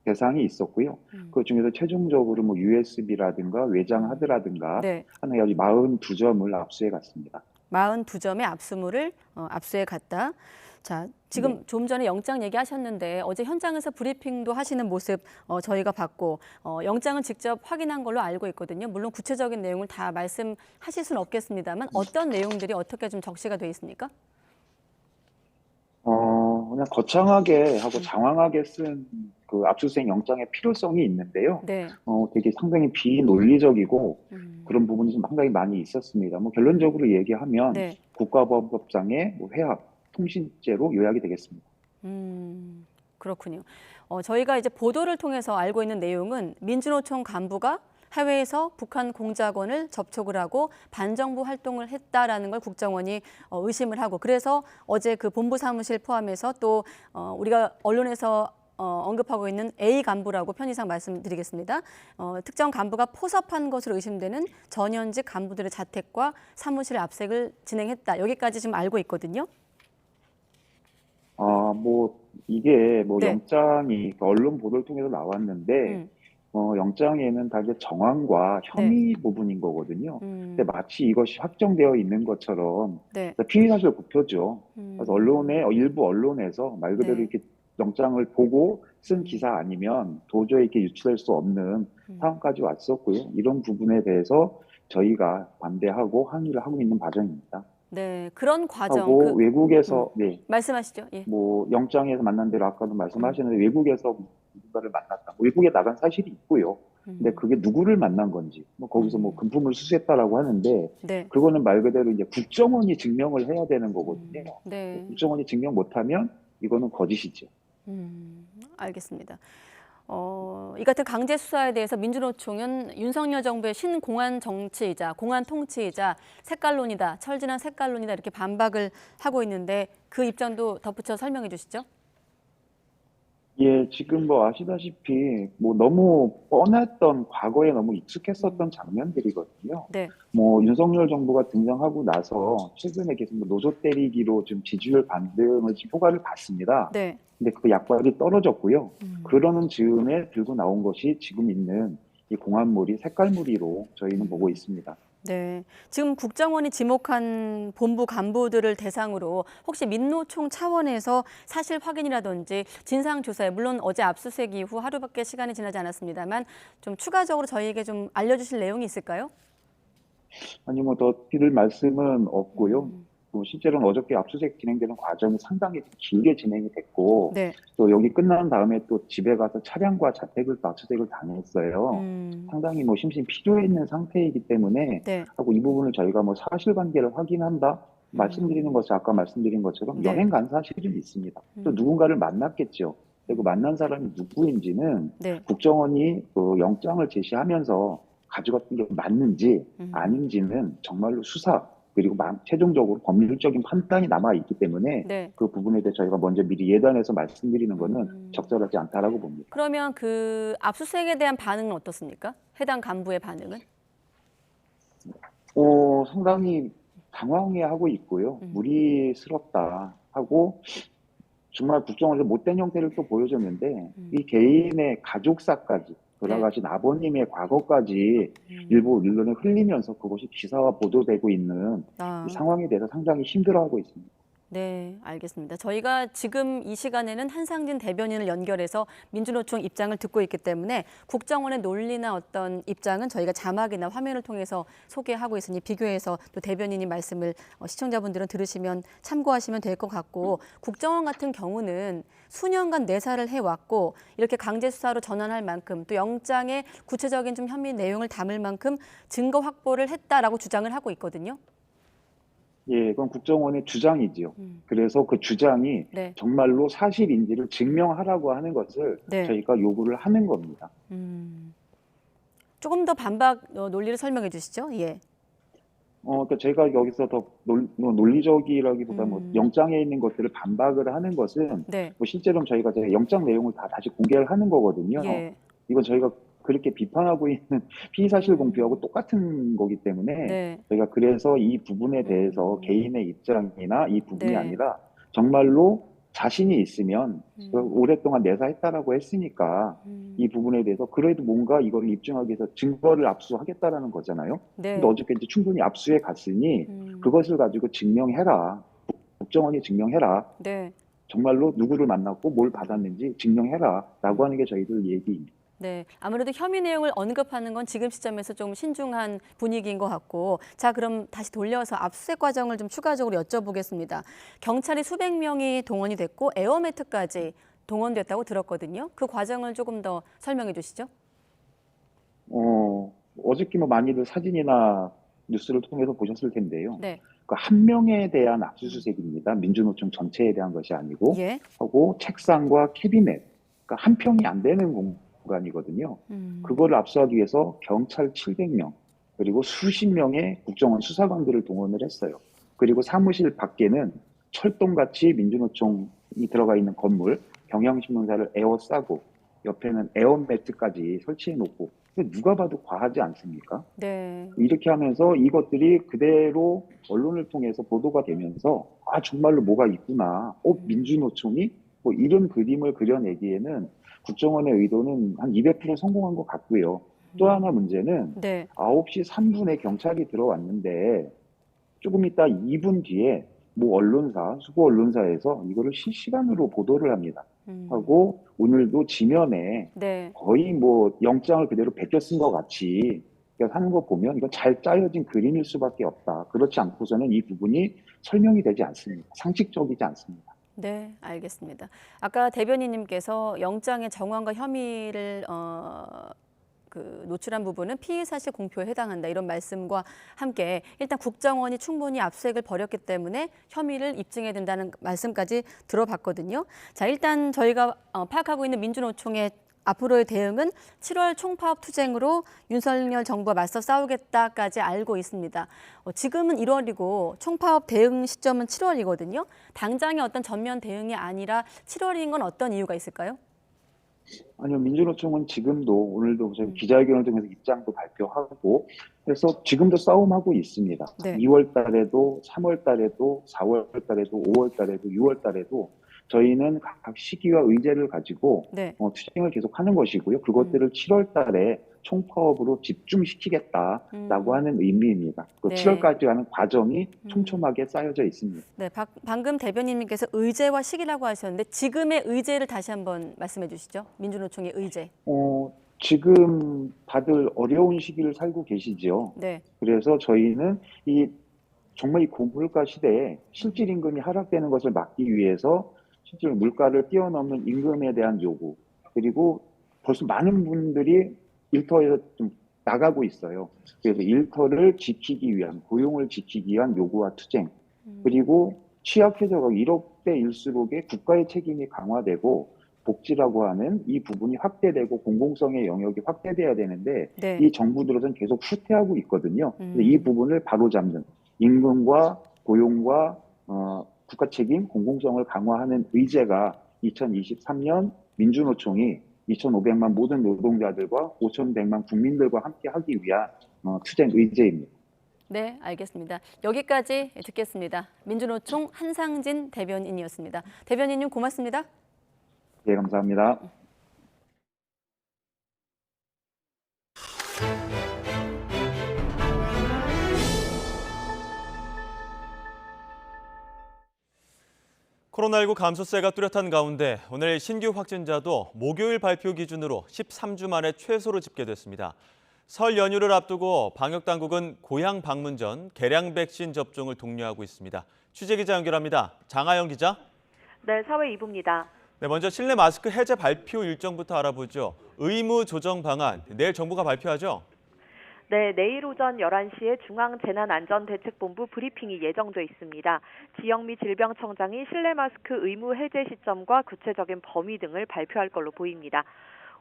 대상이 있었고요. 그 중에서 최종적으로 뭐 USB라든가 외장 하드라든가 네. 하는 42점을 압수해 갔습니다. 42점의 압수물을 압수해 갔다. 자, 지금 네. 좀 전에 영장 얘기하셨는데 어제 현장에서 브리핑도 하시는 모습 저희가 봤고 영장을 직접 확인한 걸로 알고 있거든요. 물론 구체적인 내용을 다 말씀하실 수는 없겠습니다만 어떤 내용들이 어떻게 좀 적시가 돼 있습니까? 그냥 거창하게 하고 장황하게 쓴 그 압수수색 영장의 필요성이 있는데요. 네. 되게 상당히 비논리적이고 그런 부분이 좀 상당히 많이 있었습니다. 뭐 결론적으로 얘기하면 네. 국가보안법상의 뭐 회합, 통신죄로 요약이 되겠습니다. 그렇군요. 저희가 이제 보도를 통해서 알고 있는 내용은 민주노총 간부가 해외에서 북한 공작원을 접촉을 하고 반정부 활동을 했다라는 걸 국정원이 의심을 하고 그래서 어제 그 본부 사무실 포함해서 또 우리가 언론에서 언급하고 있는 A 간부라고 편의상 말씀드리겠습니다. 특정 간부가 포섭한 것으로 의심되는 전현직 간부들의 자택과 사무실 압색을 진행했다. 여기까지 지금 알고 있거든요. 이게 네. 영장이 언론 보도를 통해서 나왔는데 영장에는 다 이제 정황과 혐의 부분인 거거든요. 근데 마치 이것이 확정되어 있는 것처럼 네. 피의 사실을 굽혀죠. 그래서 일부 언론에서 말 그대로 네. 이렇게 영장을 보고 쓴 기사 아니면 도저히 이렇게 유출될 수 없는 상황까지 왔었고요. 이런 부분에 대해서 저희가 반대하고 항의를 하고 있는 과정입니다. 네, 그런 과정. 하고 외국에서 말씀하시죠. 예. 뭐 영장에서 만난 대로 아까도 말씀하셨는데 외국에서 누군가를 만났다. 외국에 나간 사실이 있고요. 근데 그게 누구를 만난 건지, 거기서 금품을 수수했다라고 하는데, 네. 그거는 말 그대로 이제 국정원이 증명을 해야 되는 거거든요. 네. 국정원이 증명 못하면 이거는 거짓이죠. 알겠습니다. 이 같은 강제 수사에 대해서 민주노총은 윤석열 정부의 신공안 정치이자 공안 통치이자 색깔론이다, 철진한 색깔론이다 이렇게 반박을 하고 있는데 그 입장도 덧붙여 설명해 주시죠. 예, 지금 아시다시피 너무 뻔했던 과거에 너무 익숙했었던 장면들이거든요. 네. 윤석열 정부가 등장하고 나서 최근에 계속 노조 때리기로 좀 지지율 반등을 지금 효과를 봤습니다. 네. 근데 그 약발이 떨어졌고요. 그러는 즈음에 들고 나온 것이 지금 있는 이 공안몰이, 색깔몰이로 저희는 보고 있습니다. 네, 지금 국정원이 지목한 본부 간부들을 대상으로 혹시 민노총 차원에서 사실 확인이라든지 진상 조사에 물론 어제 압수수색 이후 하루밖에 시간이 지나지 않았습니다만 좀 추가적으로 저희에게 좀 알려주실 내용이 있을까요? 아니 더 드릴 말씀은 없고요. 실제로는 어저께 압수수색 진행되는 과정이 상당히 길게 진행이 됐고 네. 또 여기 끝난 다음에 또 집에 가서 차량과 자택을 또 압수수색을 당했어요. 상당히 심신 피조해 있는 상태이기 때문에 네. 하고 이 부분을 저희가 사실관계를 확인한다 말씀드리는 것이 아까 말씀드린 것처럼 네. 여행 간 사실은 있습니다. 또 누군가를 만났겠죠. 그리고 만난 사람이 누구인지는 네. 국정원이 영장을 제시하면서 가져갔던 게 맞는지 아닌지는 정말로 수사 그리고 최종적으로 법률적인 판단이 남아있기 때문에 네. 그 부분에 대해 저희가 먼저 미리 예단해서 말씀드리는 것은 적절하지 않다라고 봅니다. 그러면 그 압수수색에 대한 반응은 어떻습니까? 해당 간부의 반응은? 상당히 당황해하고 있고요. 무리스럽다 하고 정말 국정원에서 못된 형태를 또 보여줬는데 이 개인의 가족사까지 돌아가신 아버님의 과거까지 일부 언론에 흘리면서 그것이 기사화 보도되고 있는 이 상황에 대해서 상당히 힘들어하고 있습니다. 네, 알겠습니다. 저희가 지금 이 시간에는 한상진 대변인을 연결해서 민주노총 입장을 듣고 있기 때문에 국정원의 논리나 어떤 입장은 저희가 자막이나 화면을 통해서 소개하고 있으니 비교해서 또 대변인이 말씀을 시청자분들은 들으시면 참고하시면 될 것 같고, 국정원 같은 경우는 수년간 내사를 해왔고 이렇게 강제 수사로 전환할 만큼 또 영장에 구체적인 좀 혐의 내용을 담을 만큼 증거 확보를 했다라고 주장을 하고 있거든요. 예, 그건 국정원의 주장이지요. 그래서 그 주장이 네. 정말로 사실인지를 증명하라고 하는 것을 네. 저희가 요구를 하는 겁니다. 조금 더 반박 논리를 설명해 주시죠. 예. 그러니까 제가 여기서 더 논리적이라기보다 뭐 영장에 있는 것들을 반박을 하는 것은 네. 뭐 실제로 저희가 영장 내용을 다 다시 공개를 하는 거거든요. 예. 이건 저희가 그렇게 비판하고 있는 피의사실 공표하고 똑같은 거기 때문에 네. 저희가 그래서 이 부분에 대해서 개인의 입장이나 이 부분이 네. 아니라 정말로 자신이 있으면 오랫동안 내사했다라고 했으니까 이 부분에 대해서 그래도 뭔가 이거를 입증하기 위해서 증거를 압수하겠다라는 거잖아요. 네. 근데 어저께 이제 충분히 압수해 갔으니 그것을 가지고 증명해라. 국정원이 증명해라. 네. 정말로 누구를 만났고 뭘 받았는지 증명해라라고 하는 게 저희들 얘기입니다. 네, 아무래도 혐의 내용을 언급하는 건 지금 시점에서 좀 신중한 분위기인 것 같고, 자, 그럼 다시 돌려서 압수수색 과정을 좀 추가적으로 여쭤보겠습니다. 경찰이 수백 명이 동원이 됐고 에어매트까지 동원됐다고 들었거든요. 그 과정을 조금 더 설명해 주시죠. 어저께 뭐 많이들 사진이나 뉴스를 통해서 보셨을 텐데요. 네. 그 한 명에 대한 압수수색입니다. 민주노총 전체에 대한 것이 아니고 예. 하고 책상과 캐비넷, 그러니까 한 평이 안 되는 공간이거든요. 그거를 압수하기 위해서 경찰 700명 그리고 수십 명의 국정원 수사관들을 동원을 했어요. 그리고 사무실 밖에는 철동같이 민주노총이 들어가 있는 건물, 경향신문사를 에워싸고 옆에는 에어매트까지 설치해놓고 누가 봐도 과하지 않습니까? 네. 이렇게 하면서 이것들이 그대로 언론을 통해서 보도가 되면서 정말로 뭐가 있구나. 민주노총이 뭐 이런 그림을 그려내기에는 국정원의 의도는 한 200% 성공한 것 같고요. 또 하나 문제는 네. 9시 3분에 경찰이 들어왔는데 조금 있다 2분 뒤에 뭐 언론사, 수고 언론사에서 이거를 실시간으로 보도를 합니다. 하고 오늘도 지면에 네. 거의 뭐 영장을 그대로 베껴 쓴 것 같이 하는 거 보면 이건 잘 짜여진 그림일 수밖에 없다. 그렇지 않고서는 이 부분이 설명이 되지 않습니다. 상식적이지 않습니다. 네, 알겠습니다. 아까 대변인님께서 영장의 정황과 혐의를 노출한 부분은 피의사실 공표에 해당한다 이런 말씀과 함께 일단 국정원이 충분히 압수수색을 벌였기 때문에 혐의를 입증해야 된다는 말씀까지 들어봤거든요. 자, 일단 저희가 파악하고 있는 민주노총의 앞으로의 대응은 7월 총파업 투쟁으로 윤석열 정부와 맞서 싸우겠다까지 알고 있습니다. 지금은 1월이고 총파업 대응 시점은 7월이거든요. 당장의 어떤 전면 대응이 아니라 7월인 건 어떤 이유가 있을까요? 아니요, 민주노총은 지금도 오늘도 저희 기자회견을 통해서 입장도 발표하고 그래서 지금도 싸움하고 있습니다. 네. 2월 달에도 3월 달에도 4월 달에도 5월 달에도 6월 달에도 저희는 각 시기와 의제를 가지고 네. 투쟁을 계속하는 것이고요. 그것들을 7월 달에 총파업으로 집중시키겠다라고 하는 의미입니다. 그 네. 7월까지 가는 과정이 촘촘하게 쌓여져 있습니다. 네, 방금 대변인님께서 의제와 시기라고 하셨는데 지금의 의제를 다시 한번 말씀해 주시죠. 민주노총의 의제. 지금 다들 어려운 시기를 살고 계시죠. 네. 그래서 저희는 정말 이 고물가 시대에 실질 임금이 하락되는 것을 막기 위해서 실제로 물가를 뛰어넘는 임금에 대한 요구, 그리고 벌써 많은 분들이 일터에서 좀 나가고 있어요. 그래서 일터를 지키기 위한, 고용을 지키기 위한 요구와 투쟁, 그리고 취약해져가고 이렇게일수록에 국가의 책임이 강화되고 복지라고 하는 이 부분이 확대되고 공공성의 영역이 확대돼야 되는데 네. 이 정부 들어서는 계속 후퇴하고 있거든요. 이 부분을 바로잡는 임금과 고용과 국가 책임, 공공성을 강화하는 의제가 2023년 민주노총이 2,500만 모든 노동자들과 5,100만 국민들과 함께 하기 위한 투쟁 의제입니다. 네, 알겠습니다. 여기까지 듣겠습니다. 민주노총 한상진 대변인이었습니다. 대변인님 고맙습니다. 네, 감사합니다. 코로나19 감소세가 뚜렷한 가운데 오늘 신규 확진자도 목요일 발표 기준으로 13주 만에 최소로 집계됐습니다. 설 연휴를 앞두고 방역당국은 고향 방문 전 개량 백신 접종을 독려하고 있습니다. 취재기자 연결합니다. 장하영 기자. 네, 사회 2부입니다. 네, 먼저 실내 마스크 해제 발표 일정부터 알아보죠. 의무 조정 방안, 내일 정부가 발표하죠? 네, 내일 오전 11시에 중앙재난안전대책본부 브리핑이 예정돼 있습니다. 지영미 질병청장이 실내 마스크 의무 해제 시점과 구체적인 범위 등을 발표할 걸로 보입니다.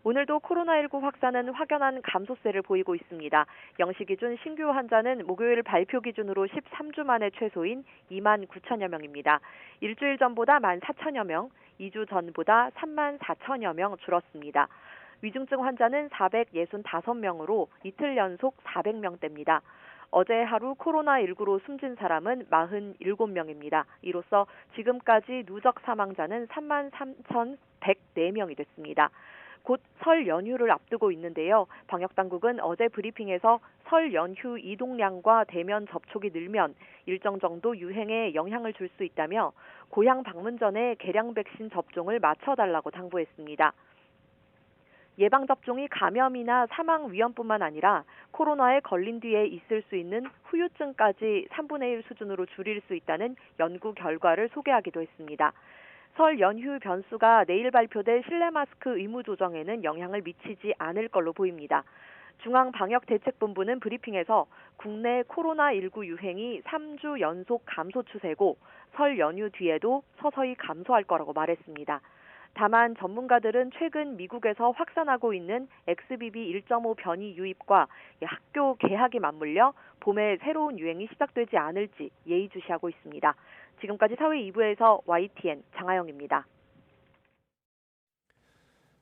오늘도 코로나19 확산은 확연한 감소세를 보이고 있습니다. 0시 기준 신규 환자는 목요일 발표 기준으로 13주 만에 최소인 2만 9천여 명입니다. 일주일 전보다 1만 4천여 명, 2주 전보다 3만 4천여 명 줄었습니다. 위중증 환자는 465명으로 이틀 연속 400명대입니다. 어제 하루 코로나19로 숨진 사람은 47명입니다. 이로써 지금까지 누적 사망자는 33,104명이 됐습니다. 곧 설 연휴를 앞두고 있는데요. 방역당국은 어제 브리핑에서 설 연휴 이동량과 대면 접촉이 늘면 일정 정도 유행에 영향을 줄 수 있다며 고향 방문 전에 개량 백신 접종을 맞춰달라고 당부했습니다. 예방접종이 감염이나 사망 위험뿐만 아니라 코로나에 걸린 뒤에 있을 수 있는 후유증까지 3분의 1 수준으로 줄일 수 있다는 연구 결과를 소개하기도 했습니다. 설 연휴 변수가 내일 발표될 실내 마스크 의무 조정에는 영향을 미치지 않을 걸로 보입니다. 중앙방역대책본부는 브리핑에서 국내 코로나19 유행이 3주 연속 감소 추세고 설 연휴 뒤에도 서서히 감소할 거라고 말했습니다. 다만 전문가들은 최근 미국에서 확산하고 있는 XBB 1.5 변이 유입과 학교 개학이 맞물려 봄에 새로운 유행이 시작되지 않을지 예의주시하고 있습니다. 지금까지 사회 2부에서 YTN 장하영입니다.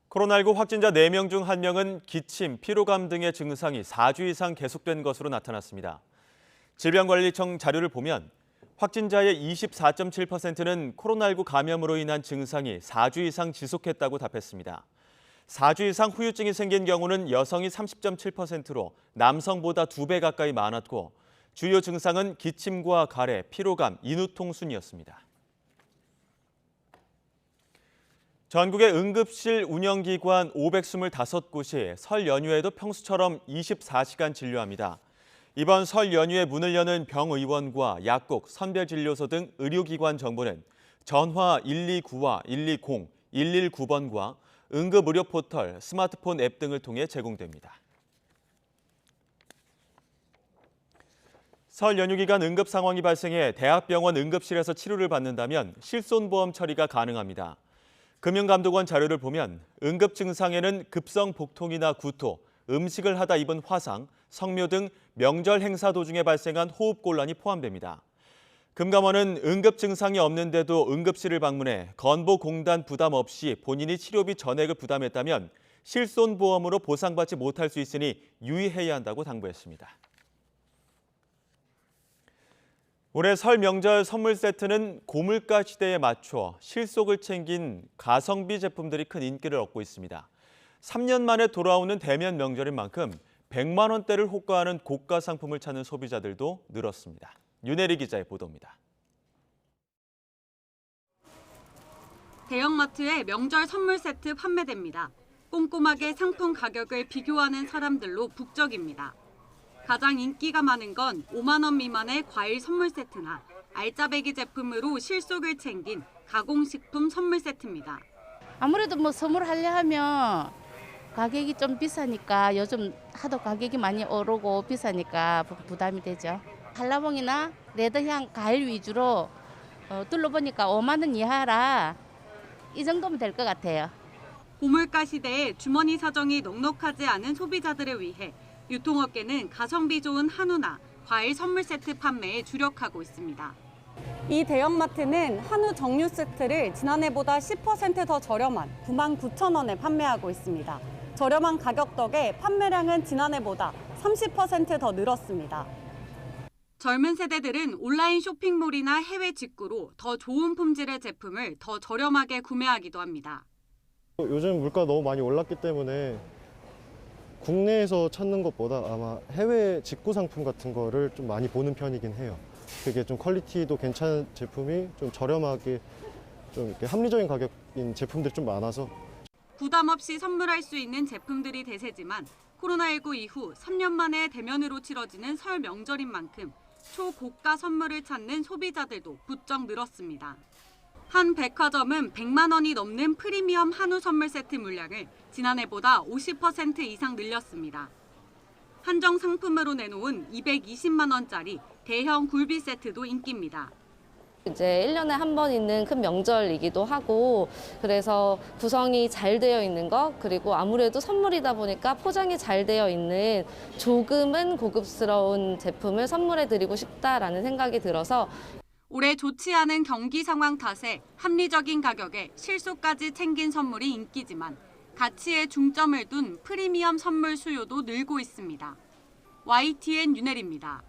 코로나19 확진자 4명 중 1명은 기침, 피로감 등의 증상이 4주 이상 계속된 것으로 나타났습니다. 질병관리청 자료를 보면 확진자의 24.7%는 코로나19 감염으로 인한 증상이 4주 이상 지속했다고 답했습니다. 4주 이상 후유증이 생긴 경우는 여성이 30.7%로 남성보다 2배 가까이 많았고 주요 증상은 기침과 가래, 피로감, 인후통 순이었습니다. 전국의 응급실 운영기관 525곳이 설 연휴에도 평소처럼 24시간 진료합니다. 이번 설 연휴에 문을 여는 병의원과 약국, 선별진료소 등 의료기관 정보는 전화 129와 120, 119번과 응급의료 포털, 스마트폰 앱 등을 통해 제공됩니다. 설 연휴 기간 응급 상황이 발생해 대학병원 응급실에서 치료를 받는다면 실손보험 처리가 가능합니다. 금융감독원 자료를 보면 응급 증상에는 급성 복통이나 구토, 음식을 하다 입은 화상, 성묘 등 명절 행사 도중에 발생한 호흡곤란이 포함됩니다. 금감원은 응급 증상이 없는데도 응급실을 방문해 건보공단 부담 없이 본인이 치료비 전액을 부담했다면 실손보험으로 보상받지 못할 수 있으니 유의해야 한다고 당부했습니다. 올해 설 명절 선물 세트는 고물가 시대에 맞춰 실속을 챙긴 가성비 제품들이 큰 인기를 얻고 있습니다. 3년 만에 돌아오는 대면 명절인 만큼 100만 원대를 호가하는 고가 상품을 찾는 소비자들도 늘었습니다. 윤혜리 기자의 보도입니다. 대형마트에 명절 선물 세트 판매됩니다. 꼼꼼하게 상품 가격을 비교하는 사람들로 북적입니다. 가장 인기가 많은 건 5만 원 미만의 과일 선물 세트나 알짜배기 제품으로 실속을 챙긴 가공식품 선물 세트입니다. 아무래도 뭐 선물하려 하면 가격이 좀 비싸니까 요즘 하도 가격이 많이 오르고 비싸니까 부담이 되죠. 한라봉이나 레드향 과일 위주로 둘러보니까 5만 원 이하라 이 정도면 될 것 같아요. 고물가 시대에 주머니 사정이 넉넉하지 않은 소비자들을 위해 유통업계는 가성비 좋은 한우나 과일 선물 세트 판매에 주력하고 있습니다. 이 대형마트는 한우 정류 세트를 지난해보다 10% 더 저렴한 99,000원에 판매하고 있습니다. 저렴한 가격 덕에 판매량은 지난해보다 30% 더 늘었습니다. 젊은 세대들은 온라인 쇼핑몰이나 해외 직구로 더 좋은 품질의 제품을 더 저렴하게 구매하기도 합니다. 요즘 물가 너무 많이 올랐기 때문에 국내에서 찾는 것보다 아마 해외 직구 상품 같은 거를 좀 많이 보는 편이긴 해요. 그게 좀 퀄리티도 괜찮은 제품이 좀 저렴하게 좀 이렇게 합리적인 가격인 제품들이 좀 많아서 부담 없이 선물할 수 있는 제품들이 대세지만 코로나19 이후 3년 만에 대면으로 치러지는 설 명절인 만큼 초고가 선물을 찾는 소비자들도 부쩍 늘었습니다. 한 백화점은 100만 원이 넘는 프리미엄 한우 선물 세트 물량을 지난해보다 50% 이상 늘렸습니다. 한정 상품으로 내놓은 220만 원짜리 대형 굴비 세트도 인기입니다. 이제 1년에 한 번 있는 큰 명절이기도 하고 그래서 구성이 잘 되어 있는 것 그리고 아무래도 선물이다 보니까 포장이 잘 되어 있는 조금은 고급스러운 제품을 선물해 드리고 싶다라는 생각이 들어서 올해 좋지 않은 경기 상황 탓에 합리적인 가격에 실속까지 챙긴 선물이 인기지만 가치에 중점을 둔 프리미엄 선물 수요도 늘고 있습니다. YTN 윤혜리입니다.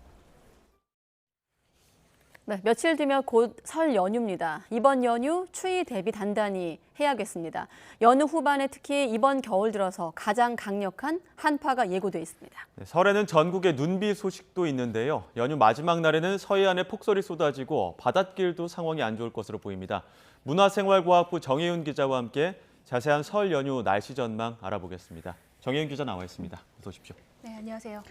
네, 며칠 뒤면 곧 설 연휴입니다. 이번 연휴 추위 대비 단단히 해야겠습니다. 연휴 후반에 특히 이번 겨울 들어서 가장 강력한 한파가 예고돼 있습니다. 네, 설에는 전국에 눈비 소식도 있는데요. 연휴 마지막 날에는 서해안에 폭설이 쏟아지고 바닷길도 상황이 안 좋을 것으로 보입니다. 문화생활과학부 정혜윤 기자와 함께 자세한 설 연휴 날씨 전망 알아보겠습니다. 정혜윤 기자 나와 있습니다. 어서 오십시오. 네, 안녕하세요.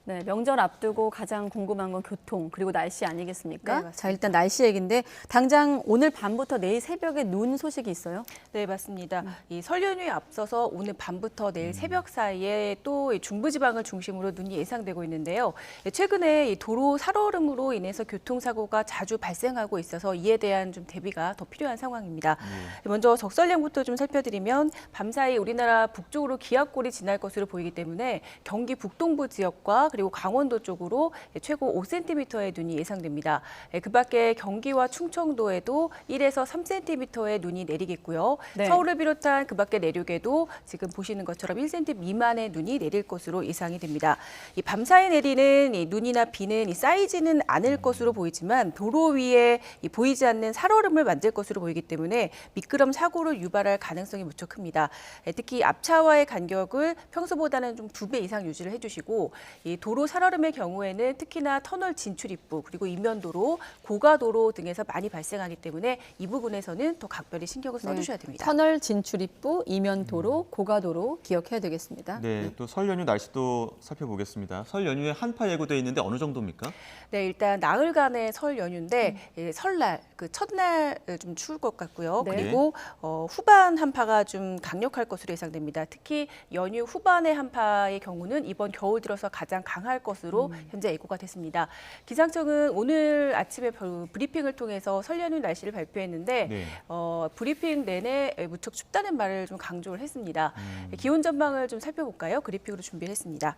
네, 명절 앞두고 가장 궁금한 건 교통 그리고 날씨 아니겠습니까? 네, 자, 일단 날씨 얘기인데 당장 오늘 밤부터 내일 새벽에 눈 소식이 있어요? 네, 맞습니다. 이 설 연휴에 앞서서 오늘 밤부터 내일 새벽 사이에 또 중부지방을 중심으로 눈이 예상되고 있는데요. 최근에 이 도로 살얼음으로 인해서 교통사고가 자주 발생하고 있어서 이에 대한 좀 대비가 더 필요한 상황입니다. 먼저 적설량부터 좀 살펴드리면 밤사이 우리나라 북쪽으로 기압골이 지날 것으로 보이기 때문에 경기 북동부 지역과 그리고 강원도 쪽으로 최고 5cm의 눈이 예상됩니다. 그 밖에 경기와 충청도에도 1에서 3cm의 눈이 내리겠고요. 네. 서울을 비롯한 그 밖의 내륙에도 지금 보시는 것처럼 1cm 미만의 눈이 내릴 것으로 예상이 됩니다. 이 밤사이 내리는 이 눈이나 비는 쌓이지는 않을 것으로 보이지만 도로 위에 보이지 않는 살얼음을 만들 것으로 보이기 때문에 미끄럼 사고를 유발할 가능성이 무척 큽니다. 특히 앞차와의 간격을 평소보다는 좀 2배 이상 유지를 해주시고 이 도로 살얼음의 경우에는 특히나 터널 진출 입구 그리고 이면도로, 고가도로 등에서 많이 발생하기 때문에 이 부분에서는 더 각별히 신경을 써주셔야 됩니다. 터널 진출 입구, 이면도로, 고가도로 기억해야 되겠습니다. 네, 또 설 연휴 날씨도 살펴보겠습니다. 설 연휴에 한파 예고돼 있는데 어느 정도입니까? 네, 일단 나흘간의 설 연휴인데 설날, 그 첫날 좀 추울 것 같고요. 네. 그리고 후반 한파가 좀 강력할 것으로 예상됩니다. 특히 연휴 후반의 한파의 경우는 이번 겨울 들어서 가장 강할 것으로 현재 예고가 됐습니다. 기상청은 오늘 아침에 브리핑을 통해서 설 연휴 날씨를 발표했는데 네. 브리핑 내내 무척 춥다는 말을 좀 강조를 했습니다. 기온 전망을 좀 살펴볼까요? 그래픽으로 준비했습니다.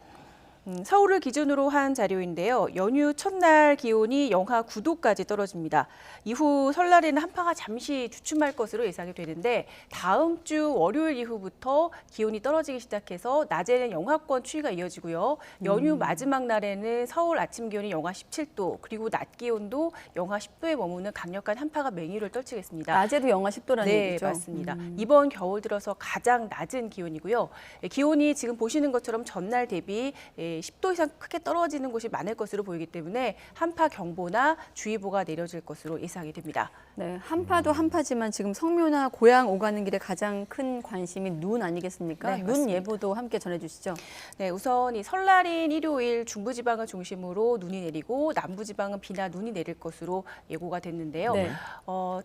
서울을 기준으로 한 자료인데요. 연휴 첫날 기온이 영하 9도까지 떨어집니다. 이후 설날에는 한파가 잠시 주춤할 것으로 예상이 되는데 다음 주 월요일 이후부터 기온이 떨어지기 시작해서 낮에는 영하권 추위가 이어지고요. 연휴 마지막 날에는 서울 아침 기온이 영하 17도 그리고 낮 기온도 영하 10도에 머무는 강력한 한파가 맹위를 떨치겠습니다. 낮에도 영하 10도라는 네, 얘기죠? 맞습니다. 이번 겨울 들어서 가장 낮은 기온이고요. 기온이 지금 보시는 것처럼 전날 대비 10도 이상 크게 떨어지는 곳이 많을 것으로 보이기 때문에 한파 경보나 주의보가 내려질 것으로 예상이 됩니다. 네, 한파도 한파지만 지금 성묘나 고향 오가는 길에 가장 큰 관심이 눈 아니겠습니까? 네, 눈 맞습니다. 예보도 함께 전해주시죠. 네, 우선 이 설날인 일요일 중부지방을 중심으로 눈이 내리고 남부지방은 비나 눈이 내릴 것으로 예고가 됐는데요. 네.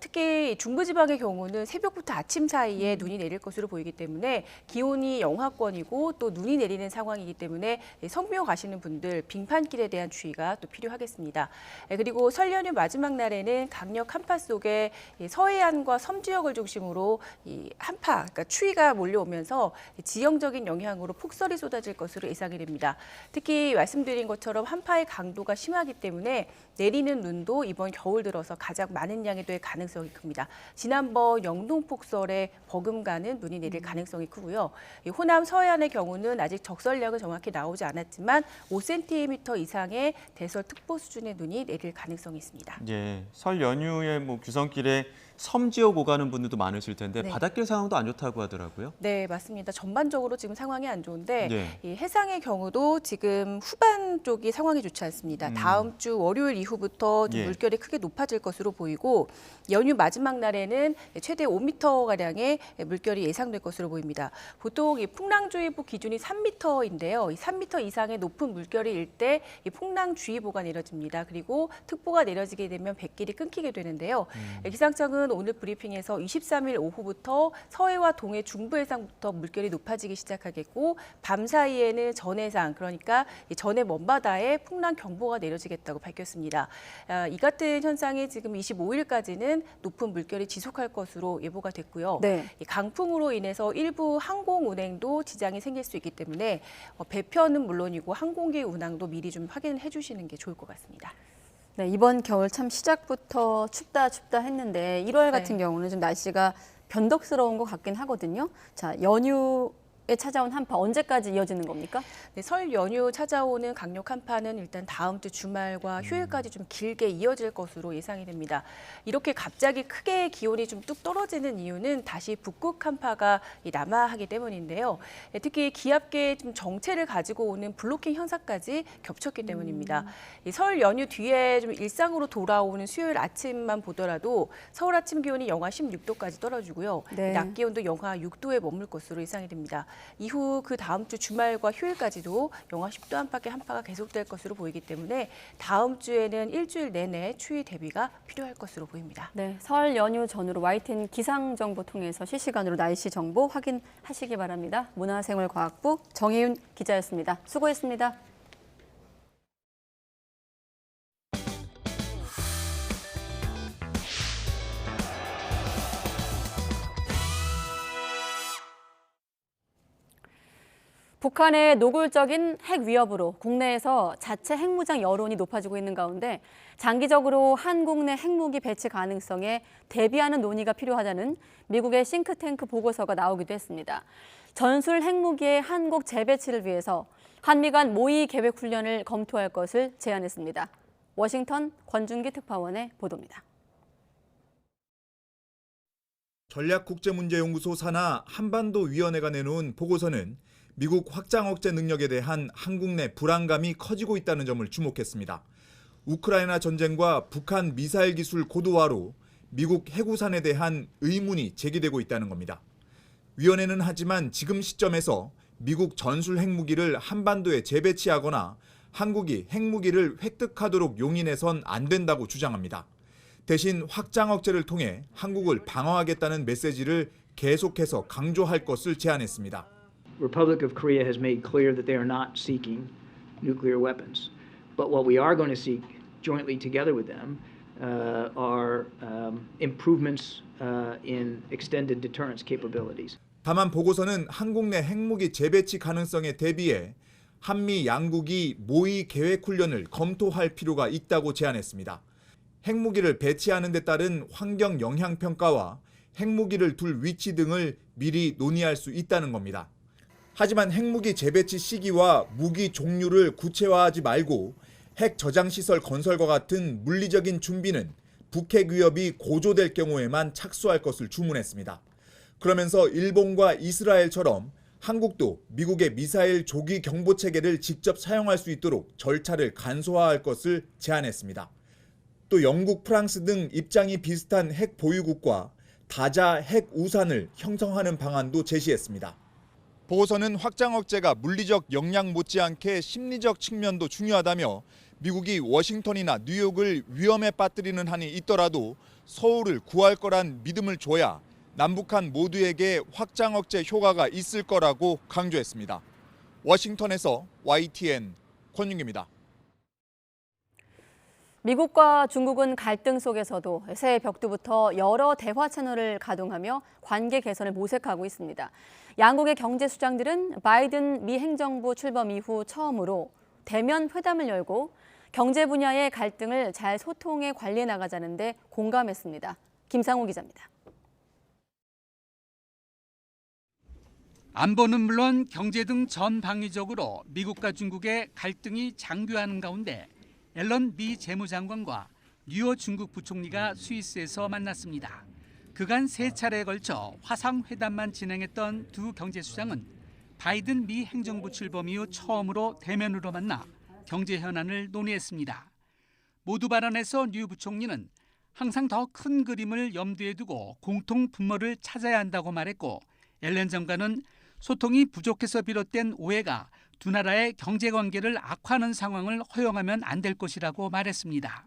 특히 중부지방의 경우는 새벽부터 아침 사이에 눈이 내릴 것으로 보이기 때문에 기온이 영하권이고 또 눈이 내리는 상황이기 때문에 성묘 가시는 분들 빙판길에 대한 주의가 또 필요하겠습니다. 그리고 설 연휴 마지막 날에는 강력 한파 속에 서해안과 섬 지역을 중심으로 이 한파, 그러니까 추위가 몰려오면서 지형적인 영향으로 폭설이 쏟아질 것으로 예상이 됩니다. 특히 말씀드린 것처럼 한파의 강도가 심하기 때문에 내리는 눈도 이번 겨울 들어서 가장 많은 양이 될 가능성이 큽니다. 지난번 영동 폭설에 버금가는 눈이 내릴 가능성이 크고요. 이 호남 서해안의 경우는 아직 적설량은 정확히 나오지 않았지만 않았지만 5cm 이상의 대설특보 수준의 눈이 내릴 가능성이 있습니다. 예, 설 연휴에 뭐 규성길에 섬 지역 오가는 분들도 많으실 텐데 네. 바닷길 상황도 안 좋다고 하더라고요. 네, 맞습니다. 전반적으로 지금 상황이 안 좋은데 네. 이 해상의 경우도 지금 후반 쪽이 상황이 좋지 않습니다. 다음 주 월요일 이후부터 좀 예. 물결이 크게 높아질 것으로 보이고 연휴 마지막 날에는 최대 5m가량의 물결이 예상될 것으로 보입니다. 보통 이 풍랑주의보 기준이 3m인데요. 이 3m 이상의 높은 물결이 일 때 이 풍랑주의보가 내려집니다. 그리고 특보가 내려지게 되면 뱃길이 끊기게 되는데요. 기상청은 오늘 브리핑에서 23일 오후부터 서해와 동해 중부 해상부터 물결이 높아지기 시작하겠고 밤 사이에는 전해상 그러니까 전해 먼바다에 풍랑 경보가 내려지겠다고 밝혔습니다. 이 같은 현상이 지금 25일까지는 높은 물결이 지속할 것으로 예보가 됐고요. 네. 이 강풍으로 인해서 일부 항공 운행도 지장이 생길 수 있기 때문에 배편은 물론이고 항공기 운항도 미리 좀 확인해 주시는 게 좋을 것 같습니다. 네, 이번 겨울 참 시작부터 춥다 했는데 1월 같은 네. 경우는 좀 날씨가 변덕스러운 것 같긴 하거든요. 자, 연휴에 찾아온 한파 언제까지 이어지는 겁니까? 네, 설 연휴 찾아오는 강력 한파는 일단 다음 주 주말과 휴일까지 좀 길게 이어질 것으로 예상이 됩니다. 이렇게 갑자기 크게 기온이 좀 뚝 떨어지는 이유는 다시 북극 한파가 남하하기 때문인데요. 특히 기압계의 좀 정체를 가지고 오는 블로킹 현상까지 겹쳤기 때문입니다. 이 설 연휴 뒤에 좀 일상으로 돌아오는 수요일 아침만 보더라도 서울 아침 기온이 영하 16도까지 떨어지고요. 네. 낮 기온도 영하 6도에 머물 것으로 예상이 됩니다. 이후 그 다음 주 주말과 휴일까지도 영하 10도 안팎의 한파가 계속될 것으로 보이기 때문에 다음 주에는 일주일 내내 추위 대비가 필요할 것으로 보입니다. 네, 설 연휴 전후로 YTN 기상정보 통해서 실시간으로 날씨 정보 확인하시기 바랍니다. 문화생활과학부 정혜윤 기자였습니다. 수고했습니다. 북한의 노골적인 핵 위협으로 국내에서 자체 핵무장 여론이 높아지고 있는 가운데 장기적으로 한국 내 핵무기 배치 가능성에 대비하는 논의가 필요하다는 미국의 싱크탱크 보고서가 나오기도 했습니다. 전술 핵무기의 한국 재배치를 위해서 한미 간 모의 계획 훈련을 검토할 것을 제안했습니다. 워싱턴 권준기 특파원의 보도입니다. 전략국제문제연구소 산하 한반도위원회가 내놓은 보고서는 미국 확장 억제 능력에 대한 한국 내 불안감이 커지고 있다는 점을 주목했습니다. 우크라이나 전쟁과 북한 미사일 기술 고도화로 미국 해구산에 대한 의문이 제기되고 있다는 겁니다. 위원회는 하지만 지금 시점에서 미국 전술 핵무기를 한반도에 재배치하거나 한국이 핵무기를 획득하도록 용인해선 안 된다고 주장합니다. 대신 확장 억제를 통해 한국을 방어하겠다는 메시지를 계속해서 강조할 것을 제안했습니다. Republic of Korea has made clear that they are not seeking nuclear weapons. But what we are going to seek jointly together with them are improvements in extended deterrence capabilities. 다만 보고서는 한국 내 핵무기 재배치 가능성에 대비해 한미 양국이 모의 계획 훈련을 검토할 필요가 있다고 제안했습니다. 핵무기를 배치하는 데 따른 환경 영향 평가와 핵무기를 둘 위치 등을 미리 논의할 수 있다는 겁니다. 하지만 핵무기 재배치 시기와 무기 종류를 구체화하지 말고 핵 저장 시설 건설과 같은 물리적인 준비는 북핵 위협이 고조될 경우에만 착수할 것을 주문했습니다. 그러면서 일본과 이스라엘처럼 한국도 미국의 미사일 조기 경보 체계를 직접 사용할 수 있도록 절차를 간소화할 것을 제안했습니다. 또 영국, 프랑스 등 입장이 비슷한 핵 보유국과 다자 핵 우산을 형성하는 방안도 제시했습니다. 보고서는 확장 억제가 물리적 역량 못지않게 심리적 측면도 중요하다며 미국이 워싱턴이나 뉴욕을 위험에 빠뜨리는 한이 있더라도 서울을 구할 거란 믿음을 줘야 남북한 모두에게 확장 억제 효과가 있을 거라고 강조했습니다. 워싱턴에서 YTN 권윤기입니다. 미국과 중국은 갈등 속에서도 새해 벽두부터 여러 대화 채널을 가동하며 관계 개선을 모색하고 있습니다. 양국의 경제 수장들은 바이든 미 행정부 출범 이후 처음으로 대면 회담을 열고 경제 분야의 갈등을 잘 소통해 관리해 나가자는 데 공감했습니다. 김상우 기자입니다. 안보는 물론 경제 등 전 방위적으로 미국과 중국의 갈등이 장기화하는 가운데 앨런 미 재무장관과 뉴어 중국 부총리가 스위스에서 만났습니다. 그간 3차례에 걸쳐 화상회담만 진행했던 두 경제수장은 바이든 미 행정부 출범 이후 처음으로 대면으로 만나 경제 현안을 논의했습니다. 모두 발언에서 뉴 부총리는 항상 더 큰 그림을 염두에 두고 공통 분모를 찾아야 한다고 말했고, 앨런 장관은 소통이 부족해서 비롯된 오해가 두 나라의 경제관계를 악화하는 상황을 허용하면 안 될 것이라고 말했습니다.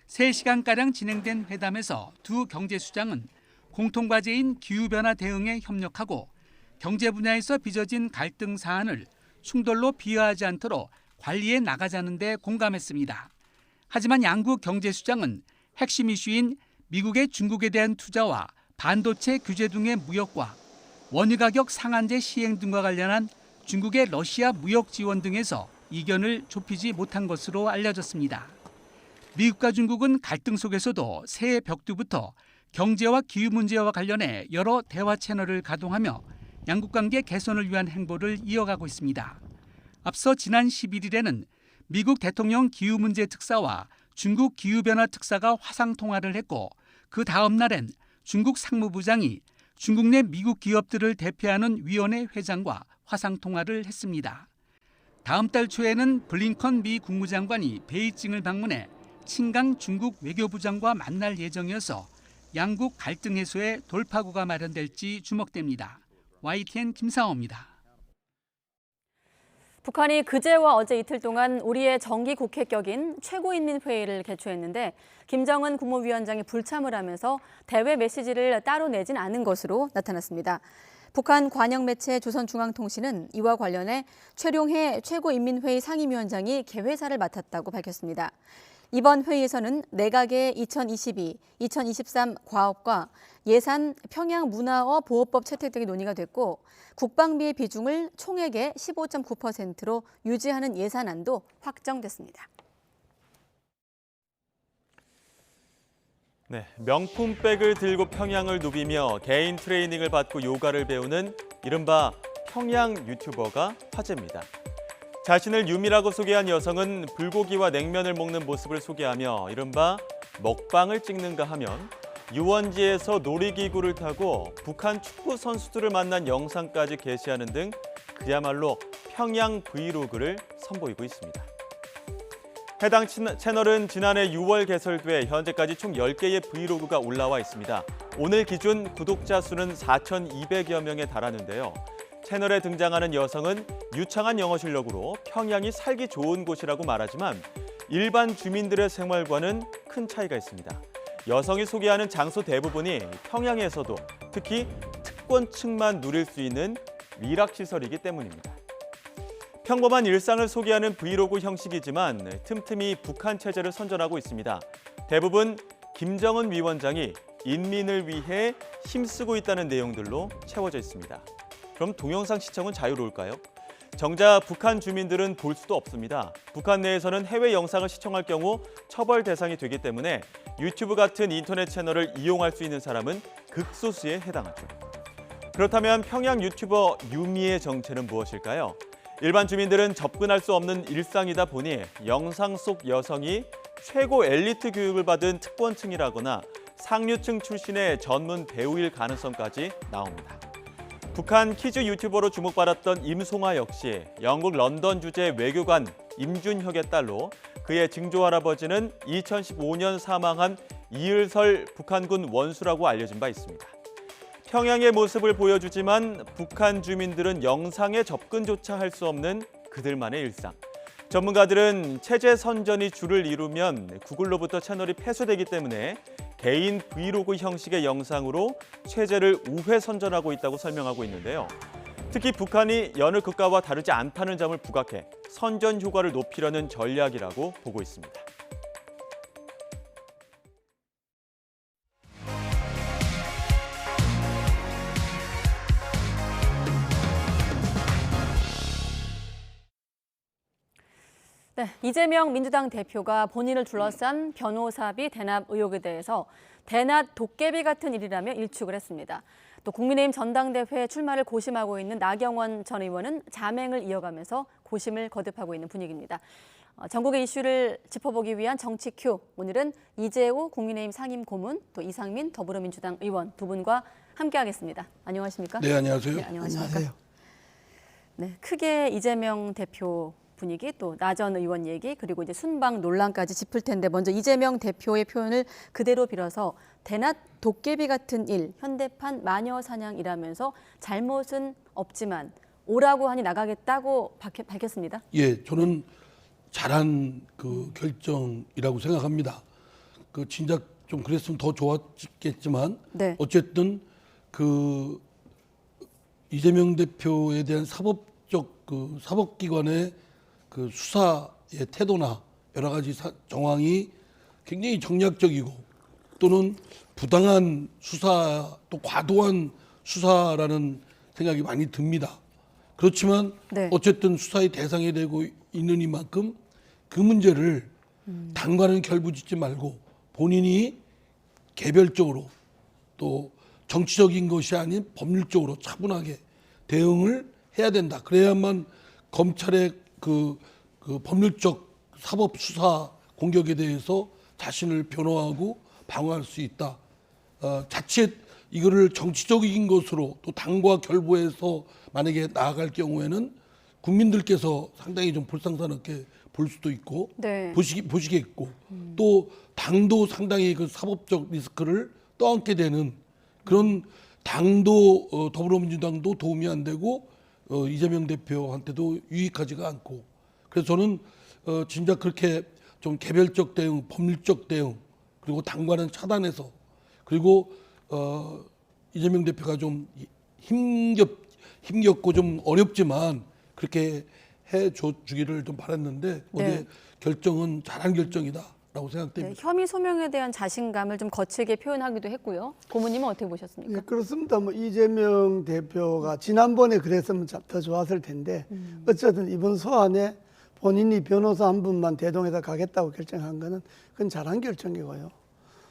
3시간가량 진행된 회담에서 두 경제수장은 공통과제인 기후변화 대응에 협력하고 경제 분야에서 빚어진 갈등 사안을 충돌로 비화하지 않도록 관리해 나가자는 데 공감했습니다. 하지만 양국 경제수장은 핵심 이슈인 미국의 중국에 대한 투자와 반도체 규제 등의 무역과 원유 가격 상한제 시행 등과 관련한 중국의 러시아 무역 지원 등에서 이견을 좁히지 못한 것으로 알려졌습니다. 미국과 중국은 갈등 속에서도 새해 벽두부터 경제와 기후 문제와 관련해 여러 대화 채널을 가동하며 양국 관계 개선을 위한 행보를 이어가고 있습니다. 앞서 지난 11일에는 미국 대통령 기후 문제 특사와 중국 기후변화 특사가 화상 통화를 했고, 그 다음 날엔 중국 상무부장이 중국 내 미국 기업들을 대표하는 위원회 회장과 화상 통화를 했습니다. 다음 달 초에는 블링컨 미 국무장관이 베이징을 방문해 친강 중국 외교부장과 만날 예정이어서 양국 갈등 해소에 돌파구가 마련될지 주목됩니다. YTN 김상호입니다. 북한이 그제와 어제 이틀 동안 우리의 정기 국회격인 최고인민회의를 개최했는데 김정은 국무위원장이 불참을 하면서 대외 메시지를 따로 내진 않은 것으로 나타났습니다. 북한 관영 매체 조선중앙통신은 이와 관련해 최룡해 최고인민회의 상임위원장이 개회사를 맡았다고 밝혔습니다. 이번 회의에서는 내각의 2022, 2023 과업과 예산 평양 문화어 보호법 채택 등이 논의가 됐고, 국방비의 비중을 총액의 15.9%로 유지하는 예산안도 확정됐습니다. 네, 명품백을 들고 평양을 누비며 개인 트레이닝을 받고 요가를 배우는 이른바 평양 유튜버가 화제입니다. 자신을 유미라고 소개한 여성은 불고기와 냉면을 먹는 모습을 소개하며 이른바 먹방을 찍는가 하면 유원지에서 놀이기구를 타고 북한 축구 선수들을 만난 영상까지 게시하는 등 그야말로 평양 브이로그를 선보이고 있습니다. 해당 채널은 지난해 6월 개설돼 현재까지 총 10개의 브이로그가 올라와 있습니다. 오늘 기준 구독자 수는 4,200여 명에 달하는데요. 채널에 등장하는 여성은 유창한 영어 실력으로 평양이 살기 좋은 곳이라고 말하지만 일반 주민들의 생활과는 큰 차이가 있습니다. 여성이 소개하는 장소 대부분이 평양에서도 특히 특권층만 누릴 수 있는 위락시설이기 때문입니다. 평범한 일상을 소개하는 브이로그 형식이지만 틈틈이 북한 체제를 선전하고 있습니다. 대부분 김정은 위원장이 인민을 위해 힘쓰고 있다는 내용들로 채워져 있습니다. 그럼 동영상 시청은 자유로울까요? 정작 북한 주민들은 볼 수도 없습니다. 북한 내에서는 해외 영상을 시청할 경우 처벌 대상이 되기 때문에 유튜브 같은 인터넷 채널을 이용할 수 있는 사람은 극소수에 해당하죠. 그렇다면 평양 유튜버 유미의 정체는 무엇일까요? 일반 주민들은 접근할 수 없는 일상이다 보니 영상 속 여성이 최고 엘리트 교육을 받은 특권층이라거나 상류층 출신의 전문 배우일 가능성까지 나옵니다. 북한 키즈 유튜버로 주목받았던 임송아 역시 영국 런던 주재 외교관 임준혁의 딸로 그의 증조할아버지는 2015년 사망한 이을설 북한군 원수라고 알려진 바 있습니다. 평양의 모습을 보여주지만 북한 주민들은 영상에 접근조차 할 수 없는 그들만의 일상. 전문가들은 체제 선전이 주를 이루면 구글로부터 채널이 폐쇄되기 때문에 개인 브이로그 형식의 영상으로 체제를 우회 선전하고 있다고 설명하고 있는데요. 특히 북한이 여느 국가와 다르지 않다는 점을 부각해 선전 효과를 높이려는 전략이라고 보고 있습니다. 네, 이재명 민주당 대표가 본인을 둘러싼 변호사비 대납 의혹에 대해서 대낮 도깨비 같은 일이라며 일축을 했습니다. 또 국민의힘 전당대회 출마를 고심하고 있는 나경원 전 의원은 자맹을 이어가면서 고심을 거듭하고 있는 분위기입니다. 전국의 이슈를 짚어보기 위한 정치 큐. 오늘은 이재호 국민의힘 상임고문, 또 이상민 더불어민주당 의원 두 분과 함께하겠습니다. 안녕하십니까? 네, 안녕하세요. 네, 안녕하십니까? 안녕하세요. 네, 크게 이재명 대표 분위기, 또 나 전 의원 얘기, 그리고 이제 순방 논란까지 짚을 텐데, 먼저 이재명 대표의 표현을 그대로 빌어서 대낮 도깨비 같은 일, 현대판 마녀 사냥이라면서 잘못은 없지만 오라고 하니 나가겠다고 밝혔습니다. 예, 저는 잘한 그 결정이라고 생각합니다. 그 진작 좀 그랬으면 더 좋았겠지만, 네. 어쨌든 그 이재명 대표에 대한 사법기관의 그 수사의 태도나 여러 가지 정황이 굉장히 정략적이고 또는 부당한 수사, 또 과도한 수사라는 생각이 많이 듭니다. 그렇지만 네. 어쨌든 수사의 대상이 되고 있는 이만큼 그 문제를 당과는 결부짓지 말고 본인이 개별적으로 또 정치적인 것이 아닌 법률적으로 차분하게 대응을 해야 된다. 그래야만 검찰의 그 법률적 사법 수사 공격에 대해서 자신을 변호하고 방어할 수 있다. 자칫 이거를 정치적인 것으로 또 당과 결부해서 만약에 나아갈 경우에는 국민들께서 상당히 좀 불쌍스럽게 볼 수도 있고, 네. 보시겠고, 또 당도 상당히 그 사법적 리스크를 떠안게 되는 그런 당도 더불어민주당도 도움이 안 되고 이재명 대표한테도 유익하지가 않고, 그래서 저는 진짜 그렇게 좀 개별적 대응, 법률적 대응, 그리고 당과는 차단해서, 그리고 이재명 대표가 좀 힘겹고 좀 어렵지만 그렇게 해주기를 좀 바랐는데, 네. 어제 결정은 잘한 결정이다라고 생각됩니다. 네, 혐의 소명에 대한 자신감을 좀 거칠게 표현하기도 했고요. 고모님은 어떻게 보셨습니까? 네, 그렇습니다. 뭐 이재명 대표가 지난번에 그랬으면 더 좋았을 텐데 어쨌든 이번 소환에 본인이 변호사 한 분만 대동해서 가겠다고 결정한 거는 그건 잘한 결정이고요.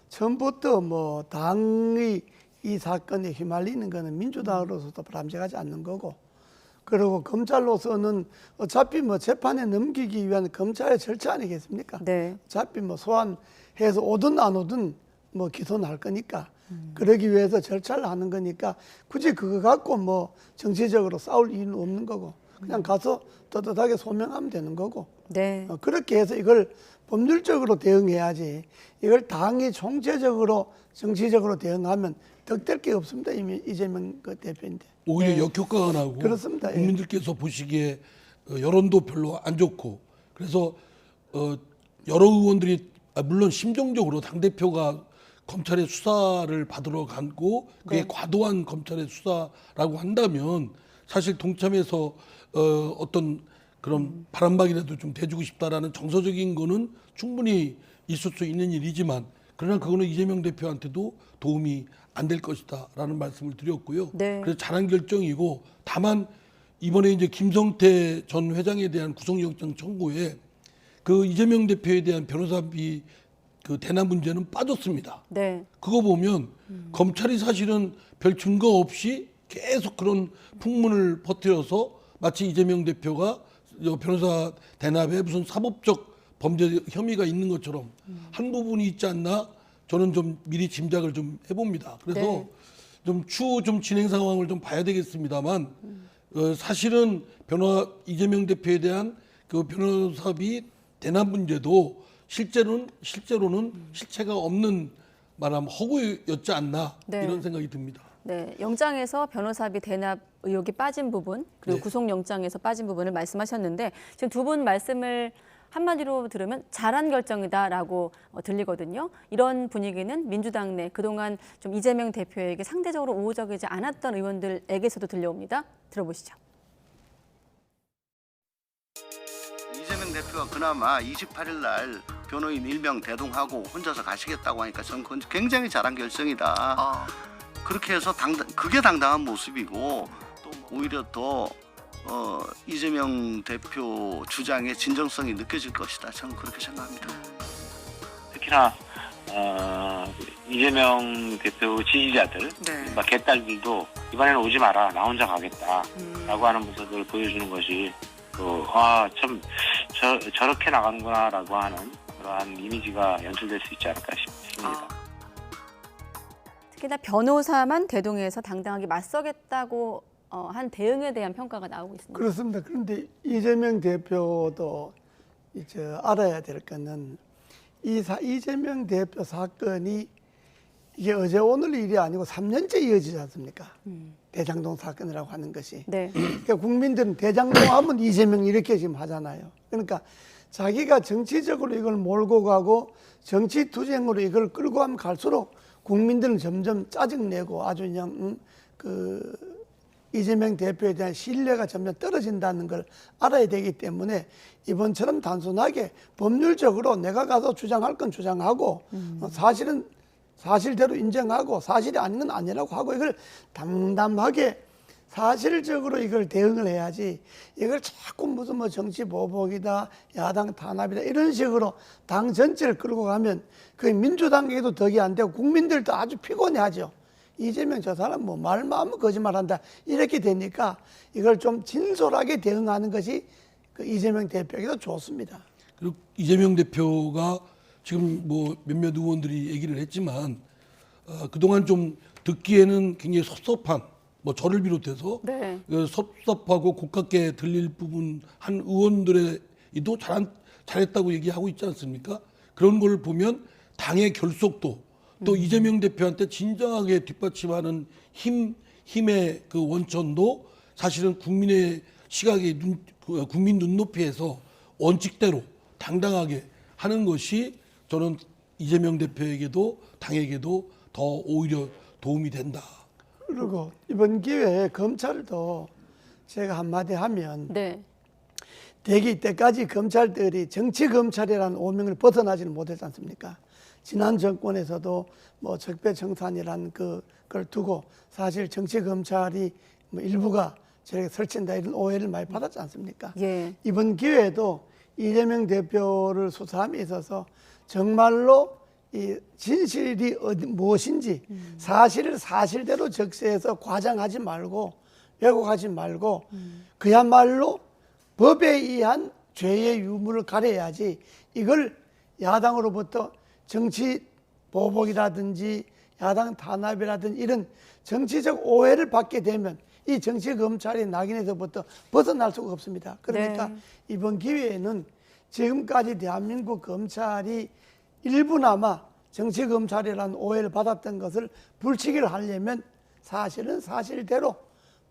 처음부터 뭐 당의 이 사건에 휘말리는 거는 민주당으로서도 바람직하지 않는 거고, 그리고 검찰로서는 어차피 뭐 재판에 넘기기 위한 검찰의 절차 아니겠습니까? 네. 어차피 뭐 소환해서 오든 안 오든 뭐 기소는 할 거니까, 그러기 위해서 절차를 하는 거니까 굳이 그거 갖고 뭐 정치적으로 싸울 이유는 없는 거고, 그냥 가서 떳떳하게 소명하면 되는 거고. 네. 그렇게 해서 이걸 법률적으로 대응해야지, 이걸 당이 총체적으로 정치적으로 대응하면 덕될 게 없습니다. 이미 이재명 그 대표인데. 오히려 네. 역효과가 나고 그렇습니다. 국민들께서 보시기에 여론도 별로 안 좋고, 그래서 여러 의원들이 물론 심정적으로 당대표가 검찰의 수사를 받으러 가고 그게 네. 과도한 검찰의 수사라고 한다면 사실 동참해서 어떤 그런 바람막이라도 좀 대주고 싶다라는 정서적인 거는 충분히 있을 수 있는 일이지만, 그러나 그거는 이재명 대표한테도 도움이 안 될 것이다라는 말씀을 드렸고요. 네. 그래서 잘한 결정이고, 다만 이번에 이제 김성태 전 회장에 대한 구속영장 청구에 그 이재명 대표에 대한 변호사비 그 대납 문제는 빠졌습니다. 네. 그거 보면 검찰이 사실은 별 증거 없이 계속 그런 풍문을 퍼뜨려서 마치 이재명 대표가 변호사 대납에 무슨 사법적 범죄 혐의가 있는 것처럼 한 부분이 있지 않나, 저는 좀 미리 짐작을 좀 해봅니다. 그래서 네. 좀 추후 좀 진행 상황을 좀 봐야 되겠습니다만, 사실은 이재명 대표에 대한 그 변호사비 대납 문제도 실제로는 실체가 없는 말하면 허구였지 않나, 네. 이런 생각이 듭니다. 네, 영장에서 변호사비 대납 의혹이 빠진 부분, 그리고 네. 구속영장에서 빠진 부분을 말씀하셨는데, 지금 두 분 말씀을 한마디로 들으면 잘한 결정이다라고 들리거든요. 이런 분위기는 민주당 내 그동안 좀 이재명 대표에게 상대적으로 우호적이지 않았던 의원들에게서도 들려옵니다. 들어보시죠. 이재명 대표가 그나마 28일 날 변호인 1명 대동하고 혼자서 가시겠다고 하니까 저는 그건 굉장히 잘한 결정이다. 그렇게 해서 그게 당당한 모습이고, 또 오히려 더 이재명 대표 주장의 진정성이 느껴질 것이다. 저는 그렇게 생각합니다. 특히나 이재명 대표 지지자들, 개딸들도 이번에는 오지 마라, 나 혼자 가겠다라고 하는 모습을 보여주는 것이 참 저렇게 나가는구나라고 하는 그러한 이미지가 연출될 수 있지 않을까 싶습니다. 특히나 변호사만 대동해서 당당하게 맞서겠다고 한 대응에 대한 평가가 나오고 있습니다. 그렇습니다. 그런데 이재명 대표도 이제 알아야 될 거는 이재명 대표 사건이 이게 어제 오늘 일이 아니고 3년째 이어지지 않습니까? 대장동 사건이라고 하는 것이. 네. 그러니까 국민들은 대장동 하면 이재명 이렇게 지금 하잖아요. 그러니까 자기가 정치적으로 이걸 몰고 가고 정치 투쟁으로 이걸 끌고 가면 갈수록 국민들은 점점 짜증내고 아주 그냥 이재명 대표에 대한 신뢰가 점점 떨어진다는 걸 알아야 되기 때문에 이번처럼 단순하게 법률적으로 내가 가서 주장할 건 주장하고 사실은 사실대로 인정하고 사실이 아닌 건 아니라고 하고 이걸 담담하게 사실적으로 이걸 대응을 해야지 이걸 자꾸 무슨 뭐 정치 보복이다 야당 탄압이다 이런 식으로 당 전체를 끌고 가면 그 민주당에도 덕이 안 되고 국민들도 아주 피곤해하죠. 이재명 저 사람 뭐 말만 하면 거짓말한다 이렇게 되니까 이걸 좀 진솔하게 대응하는 것이 그 이재명 대표에게도 좋습니다. 그리고 이재명 대표가 지금 뭐 몇몇 의원들이 얘기를 했지만 그동안 좀 듣기에는 굉장히 섭섭한 뭐 저를 비롯해서 네. 섭섭하고 고깝게 들릴 부분 한 의원들에도 잘했다고 얘기하고 있지 않습니까? 그런 걸 보면 당의 결속도 또 이재명 대표한테 진정하게 뒷받침하는 힘의 그 원천도 사실은 국민의 시각에 국민 눈높이에서 원칙대로 당당하게 하는 것이 저는 이재명 대표에게도 당에게도 더 오히려 도움이 된다. 그리고 이번 기회에 검찰도 제가 한마디 하면 대개 이때까지 검찰들이 정치 검찰이라는 오명을 벗어나지는 못했지 않습니까? 지난 정권에서도 뭐 적폐청산이라는 그걸 두고 사실 정치 검찰이 뭐 일부가 저렇게 설친다 이런 오해를 많이 받았지 않습니까? 이번 기회에도 이재명 대표를 수사함에 있어서 정말로 이 진실이 무엇인지 사실을 사실대로 적시해서 과장하지 말고 왜곡하지 말고 그야말로 법에 의한 죄의 유무를 가려야지 이걸 야당으로부터 정치 보복이라든지 야당 탄압이라든지 이런 정치적 오해를 받게 되면 이 정치 검찰이 낙인에서부터 벗어날 수가 없습니다. 그러니까 이번 기회에는 지금까지 대한민국 검찰이 일부나마 정치 검찰이라는 오해를 받았던 것을 불치기를 하려면 사실은 사실대로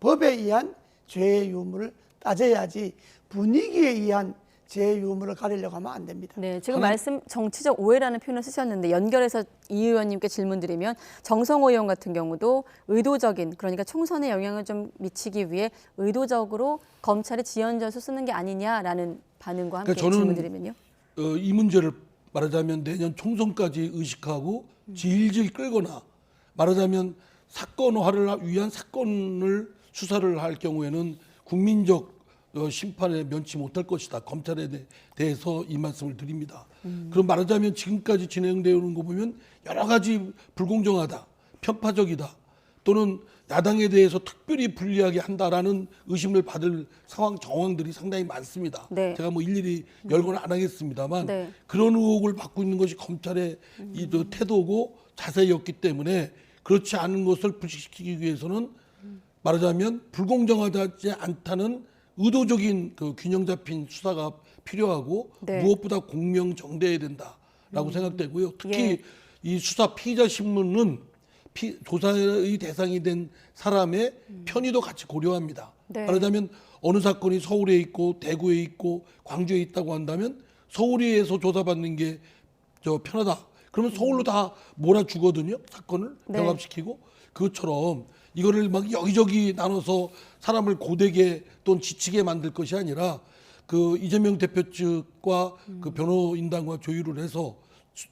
법에 의한 죄의 유무를 따져야지 분위기에 의한 죄의 유무를 가리려고 하면 안 됩니다. 네, 지금 말씀 정치적 오해라는 표현을 쓰셨는데 연결해서 이 의원님께 질문 드리면 정성호 의원 같은 경우도 의도적인 그러니까 총선에 영향을 좀 미치기 위해 의도적으로 검찰이 지연져서 쓰는 게 아니냐라는 반응과 함께 그러니까 질문 드리면요. 이 문제를 말하자면 내년 총선까지 의식하고 질질 끌거나 말하자면 사건화를 위한 사건을 수사를 할 경우에는 국민적 심판에 면치 못할 것이다. 검찰에 대해서 이 말씀을 드립니다. 그럼 말하자면 지금까지 진행되어 오는 거 보면 여러 가지 불공정하다, 편파적이다, 또는 야당에 대해서 특별히 불리하게 한다라는 의심을 받을 정황들이 상당히 많습니다. 제가 뭐 일일이 열거는 안 하겠습니다만 그런 의혹을 받고 있는 것이 검찰의 이 태도고 자세였기 때문에 그렇지 않은 것을 불식시키기 위해서는 말하자면 불공정하지 않다는 의도적인 그 균형 잡힌 수사가 필요하고 무엇보다 공명정대해야 된다라고 생각되고요. 특히 이 수사 피의자 신문은 조사의 대상이 된 사람의 편의도 같이 고려합니다. 말하자면 어느 사건이 서울에 있고 대구에 있고 광주에 있다고 한다면 서울에서 조사받는 게 편하다. 그러면 서울로 다 몰아주거든요. 사건을 병합시키고. 그것처럼 이거를 막 여기저기 나눠서 사람을 고되게 또는 지치게 만들 것이 아니라 그 이재명 대표 측과 그 변호인단과 조율을 해서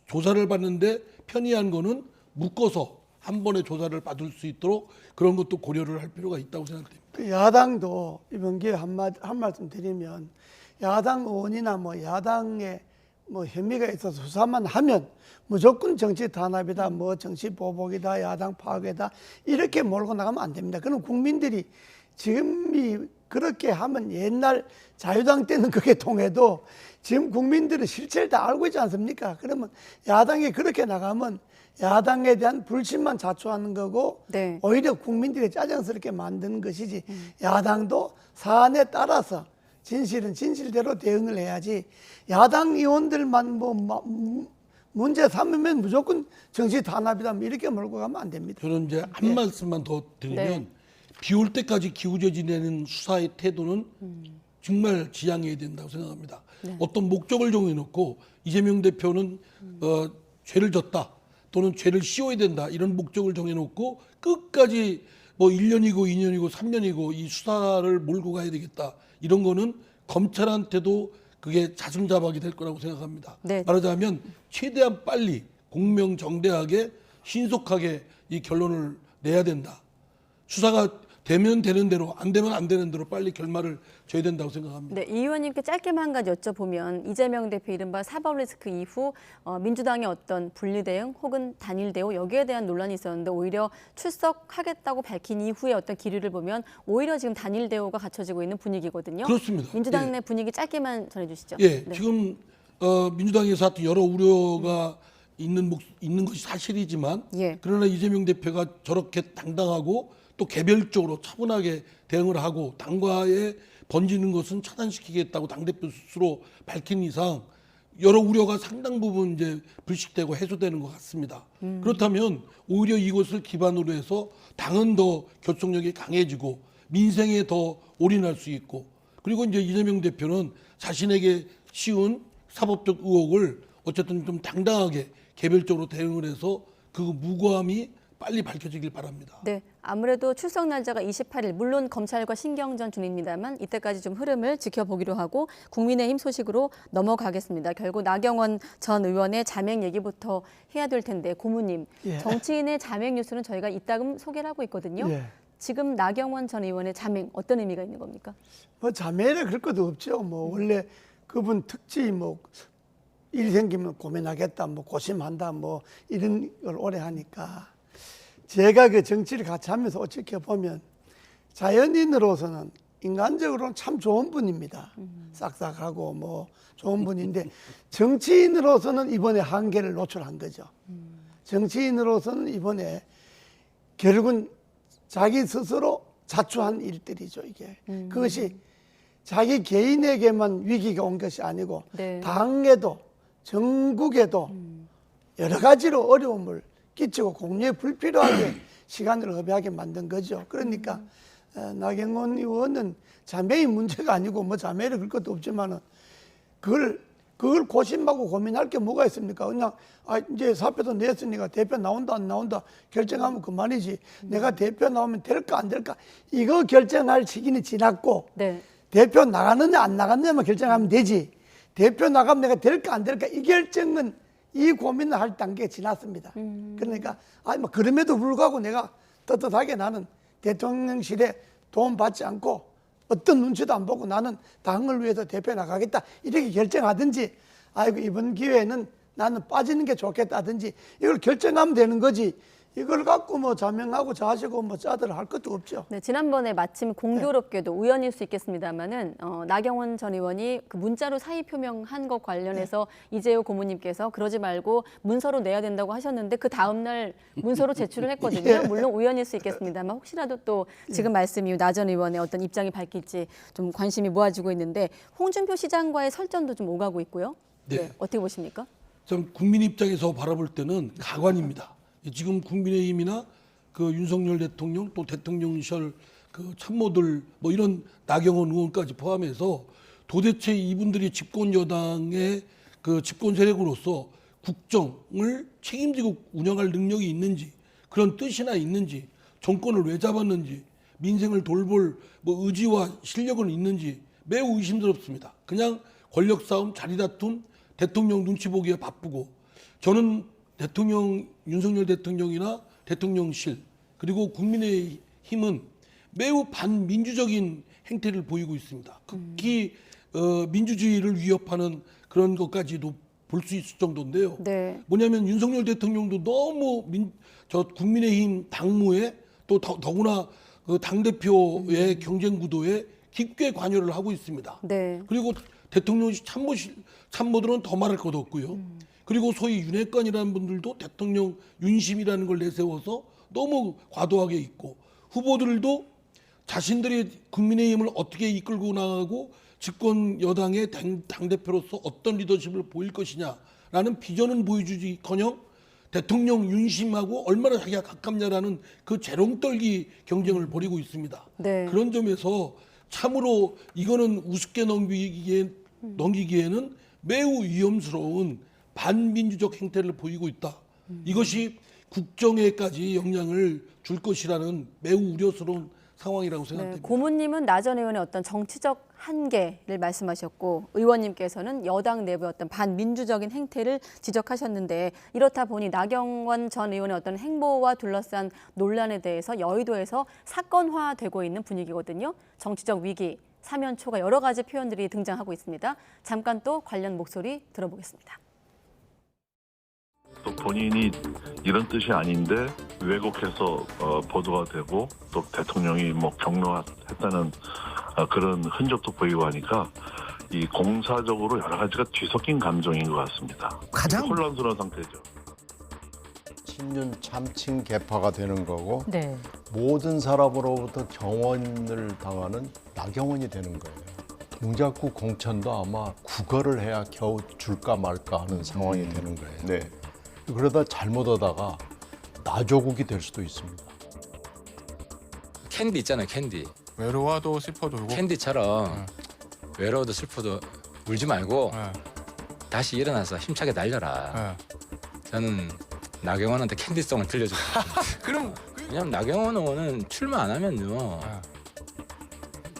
조사를 받는데 편의한 거는 묶어서 한 번에 조사를 받을 수 있도록 그런 것도 고려를 할 필요가 있다고 생각됩니다. 그 야당도 이번 기회에 한 말씀 드리면 야당 의원이나 뭐 야당의 뭐 혐의가 있어서 수사만 하면 무조건 정치 탄압이다, 뭐 정치 보복이다, 야당 파괴다 이렇게 몰고 나가면 안 됩니다. 그럼 국민들이 지금이 그렇게 하면 옛날 자유당 때는 그게 통해도 지금 국민들은 실체를 다 알고 있지 않습니까? 그러면 야당이 그렇게 나가면 야당에 대한 불신만 자초하는 거고 네. 오히려 국민들이 짜증스럽게 만드는 것이지 야당도 사안에 따라서 진실은 진실대로 대응을 해야지 야당 의원들만 문제 삼으면 무조건 정치 탄압이다 뭐 이렇게 몰고 가면 안 됩니다. 저는 이제 한 말씀만 더 드리면 네. 비 올 때까지 기우제지내는 수사의 태도는 정말 지양해야 된다고 생각합니다. 네. 어떤 목적을 정해놓고 이재명 대표는 죄를 졌다 또는 죄를 씌워야 된다 이런 목적을 정해놓고 끝까지 뭐 1년이고 2년이고 3년이고 이 수사를 몰고 가야 되겠다 이런 거는 검찰한테도 그게 자승자박이 될 거라고 생각합니다. 네. 말하자면 최대한 빨리 공명정대하게 신속하게 이 결론을 내야 된다. 수사가 되면 되는 대로 안 되면 안 되는 대로 빨리 결말을 줘야 된다고 생각합니다. 네, 이 의원님께 짧게만 한 가지 여쭤보면 이재명 대표 이른바 사법 리스크 이후 민주당의 어떤 분리 대응 혹은 단일 대우 여기에 대한 논란이 있었는데 오히려 출석하겠다고 밝힌 이후에 어떤 기류를 보면 오히려 지금 단일 대우가 갖춰지고 있는 분위기거든요. 그렇습니다. 민주당 예. 내 분위기 짧게만 전해주시죠. 예, 네. 지금 민주당에서 하여튼 여러 우려가 있는 것이 사실이지만 예. 그러나 이재명 대표가 저렇게 당당하고 또 개별적으로 차분하게 대응을 하고 당과에 번지는 것은 차단시키겠다고 당대표 스스로 밝힌 이상 여러 우려가 상당 부분 이제 불식되고 해소되는 것 같습니다. 그렇다면 오히려 이것을 기반으로 해서 당은 더 결속력이 강해지고 민생에 더 올인할 수 있고 그리고 이제 이재명 대표는 자신에게 씌운 사법적 의혹을 어쨌든 좀 당당하게 개별적으로 대응을 해서 그 무고함이 빨리 밝혀지길 바랍니다. 네, 아무래도 출석 날짜가 28일, 물론 검찰과 신경전 중입니다만 이때까지 좀 흐름을 지켜보기로 하고 국민의힘 소식으로 넘어가겠습니다. 결국 나경원 전 의원의 자맹 얘기부터 해야 될 텐데 고모님, 예. 정치인의 자맹 뉴스는 저희가 이따금 소개를 하고 있거든요. 예. 지금 나경원 전 의원의 자맹 어떤 의미가 있는 겁니까? 뭐 자매를 그럴 것도 없죠. 뭐 원래 그분 특징이 뭐 일 생기면 고민하겠다, 뭐 고심한다, 뭐 이런 걸 오래 하니까 제가 그 정치를 같이 하면서 어떻게 보면 자연인으로서는 인간적으로는 참 좋은 분입니다. 싹싹하고 뭐 좋은 분인데 정치인으로서는 이번에 한계를 노출한 거죠. 정치인으로서는 이번에 결국은 자기 스스로 자초한 일들이죠, 이게. 그것이 자기 개인에게만 위기가 온 것이 아니고 네. 당에도 전국에도 여러 가지로 어려움을 끼치고 공유에 불필요하게 시간을 허비하게 만든 거죠. 그러니까 나경원 의원은 자매의 문제가 아니고 뭐 자매를 그럴 것도 없지만은 그걸 고심하고 고민할 게 뭐가 있습니까? 그냥 이제 사표도 냈으니까 대표 나온다 안 나온다 결정하면 그만이지. 내가 대표 나오면 될까 안 될까 이거 결정할 시기는 지났고 네. 대표 나가느냐 안 나가느냐만 결정하면 되지. 대표 나가면 내가 될까 안 될까 이 결정은 이 고민을 할 단계가 지났습니다. 그러니까 뭐 그럼에도 불구하고 내가 떳떳하게 나는 대통령실에 도움 받지 않고 어떤 눈치도 안 보고 나는 당을 위해서 대표 나가겠다 이렇게 결정하든지 아이고 이번 기회에는 나는 빠지는 게 좋겠다든지 이걸 결정하면 되는 거지. 이걸 갖고 뭐 자명하고 자시고 뭐 짜들 할 것도 없죠. 네, 지난번에 마침 공교롭게도 우연일 수 있겠습니다만은 나경원 전 의원이 그 문자로 사의 표명한 것 관련해서 이재호 고모님께서 그러지 말고 문서로 내야 된다고 하셨는데 그 다음 날 문서로 제출을 했거든요. 예. 물론 우연일 수 있겠습니다만 혹시라도 또 지금 말씀 이후 나 전 의원의 어떤 입장이 밝힐지 좀 관심이 모아지고 있는데 홍준표 시장과의 설전도 좀 오가고 있고요. 네. 어떻게 보십니까? 참 국민 입장에서 바라볼 때는 가관입니다. 지금 국민의힘이나 그 윤석열 대통령 또 대통령실 그 참모들 뭐 이런 나경원 의원까지 포함해서 도대체 이분들이 집권 여당의 그 집권 세력으로서 국정을 책임지고 운영할 능력이 있는지 그런 뜻이나 있는지 정권을 왜 잡았는지 민생을 돌볼 뭐 의지와 실력은 있는지 매우 의심스럽습니다. 그냥 권력 싸움, 자리 다툼, 대통령 눈치 보기에 바쁘고 저는 윤석열 대통령이나 대통령실 그리고 국민의힘은 매우 반민주적인 행태를 보이고 있습니다. 극히 민주주의를 위협하는 그런 것까지도 볼 수 있을 정도인데요. 네. 뭐냐면 윤석열 대통령도 너무 국민의힘 당무에 또 더구나 그 당대표의 경쟁 구도에 깊게 관여를 하고 있습니다. 네. 그리고 대통령실 참모들은 더 말할 것도 없고요. 그리고 소위 윤핵관이라는 분들도 대통령 윤심이라는 걸 내세워서 너무 과도하게 있고, 후보들도 자신들이 국민의힘을 어떻게 이끌고 나가고 집권 여당의 당대표로서 어떤 리더십을 보일 것이냐라는 비전은 보여주지커녕 대통령 윤심하고 얼마나 자기가 가깝냐라는 그 재롱떨기 경쟁을 벌이고 있습니다. 네. 그런 점에서 참으로 이거는 우습게 넘기기에는 매우 위험스러운 반민주적 행태를 보이고 있다. 이것이 국정에까지 영향을 줄 것이라는 매우 우려스러운 상황이라고 생각됩니다. 네, 고문님은 나 전 의원의 어떤 정치적 한계를 말씀하셨고, 의원님께서는 여당 내부의 어떤 반민주적인 행태를 지적하셨는데, 이렇다 보니 나경원 전 의원의 어떤 행보와 둘러싼 논란에 대해서 여의도에서 사건화되고 있는 분위기거든요. 정치적 위기, 사면초가 여러 가지 표현들이 등장하고 있습니다. 잠깐 또 관련 목소리 들어보겠습니다. 또 본인이 이런 뜻이 아닌데 왜곡해서 보도가 되고 또 대통령이 뭐 격려했다는 그런 흔적도 보이고 하니까 이 공사적으로 여러 가지가 뒤섞인 감정인 것 같습니다. 가장 혼란스러운 상태죠. 친윤 참칭 개파가 되는 거고 네. 모든 사람으로부터 경원을 당하는 나경원이 되는 거예요. 동작구 공천도 아마 국어를 해야 겨우 줄까 말까 하는 상황이 되는 거예요. 네. 그러다 잘못하다가 나조국이 될 수도 있습니다. 캔디 있잖아요, 캔디. 외로워도 슬퍼도 울고. 캔디처럼 외로워도 슬퍼도 울지 말고 다시 일어나서 힘차게 날려라. 저는 나경원한테 캔디송을 들려주고 그럼 왜냐면 나경원 의원은 출마 안 하면요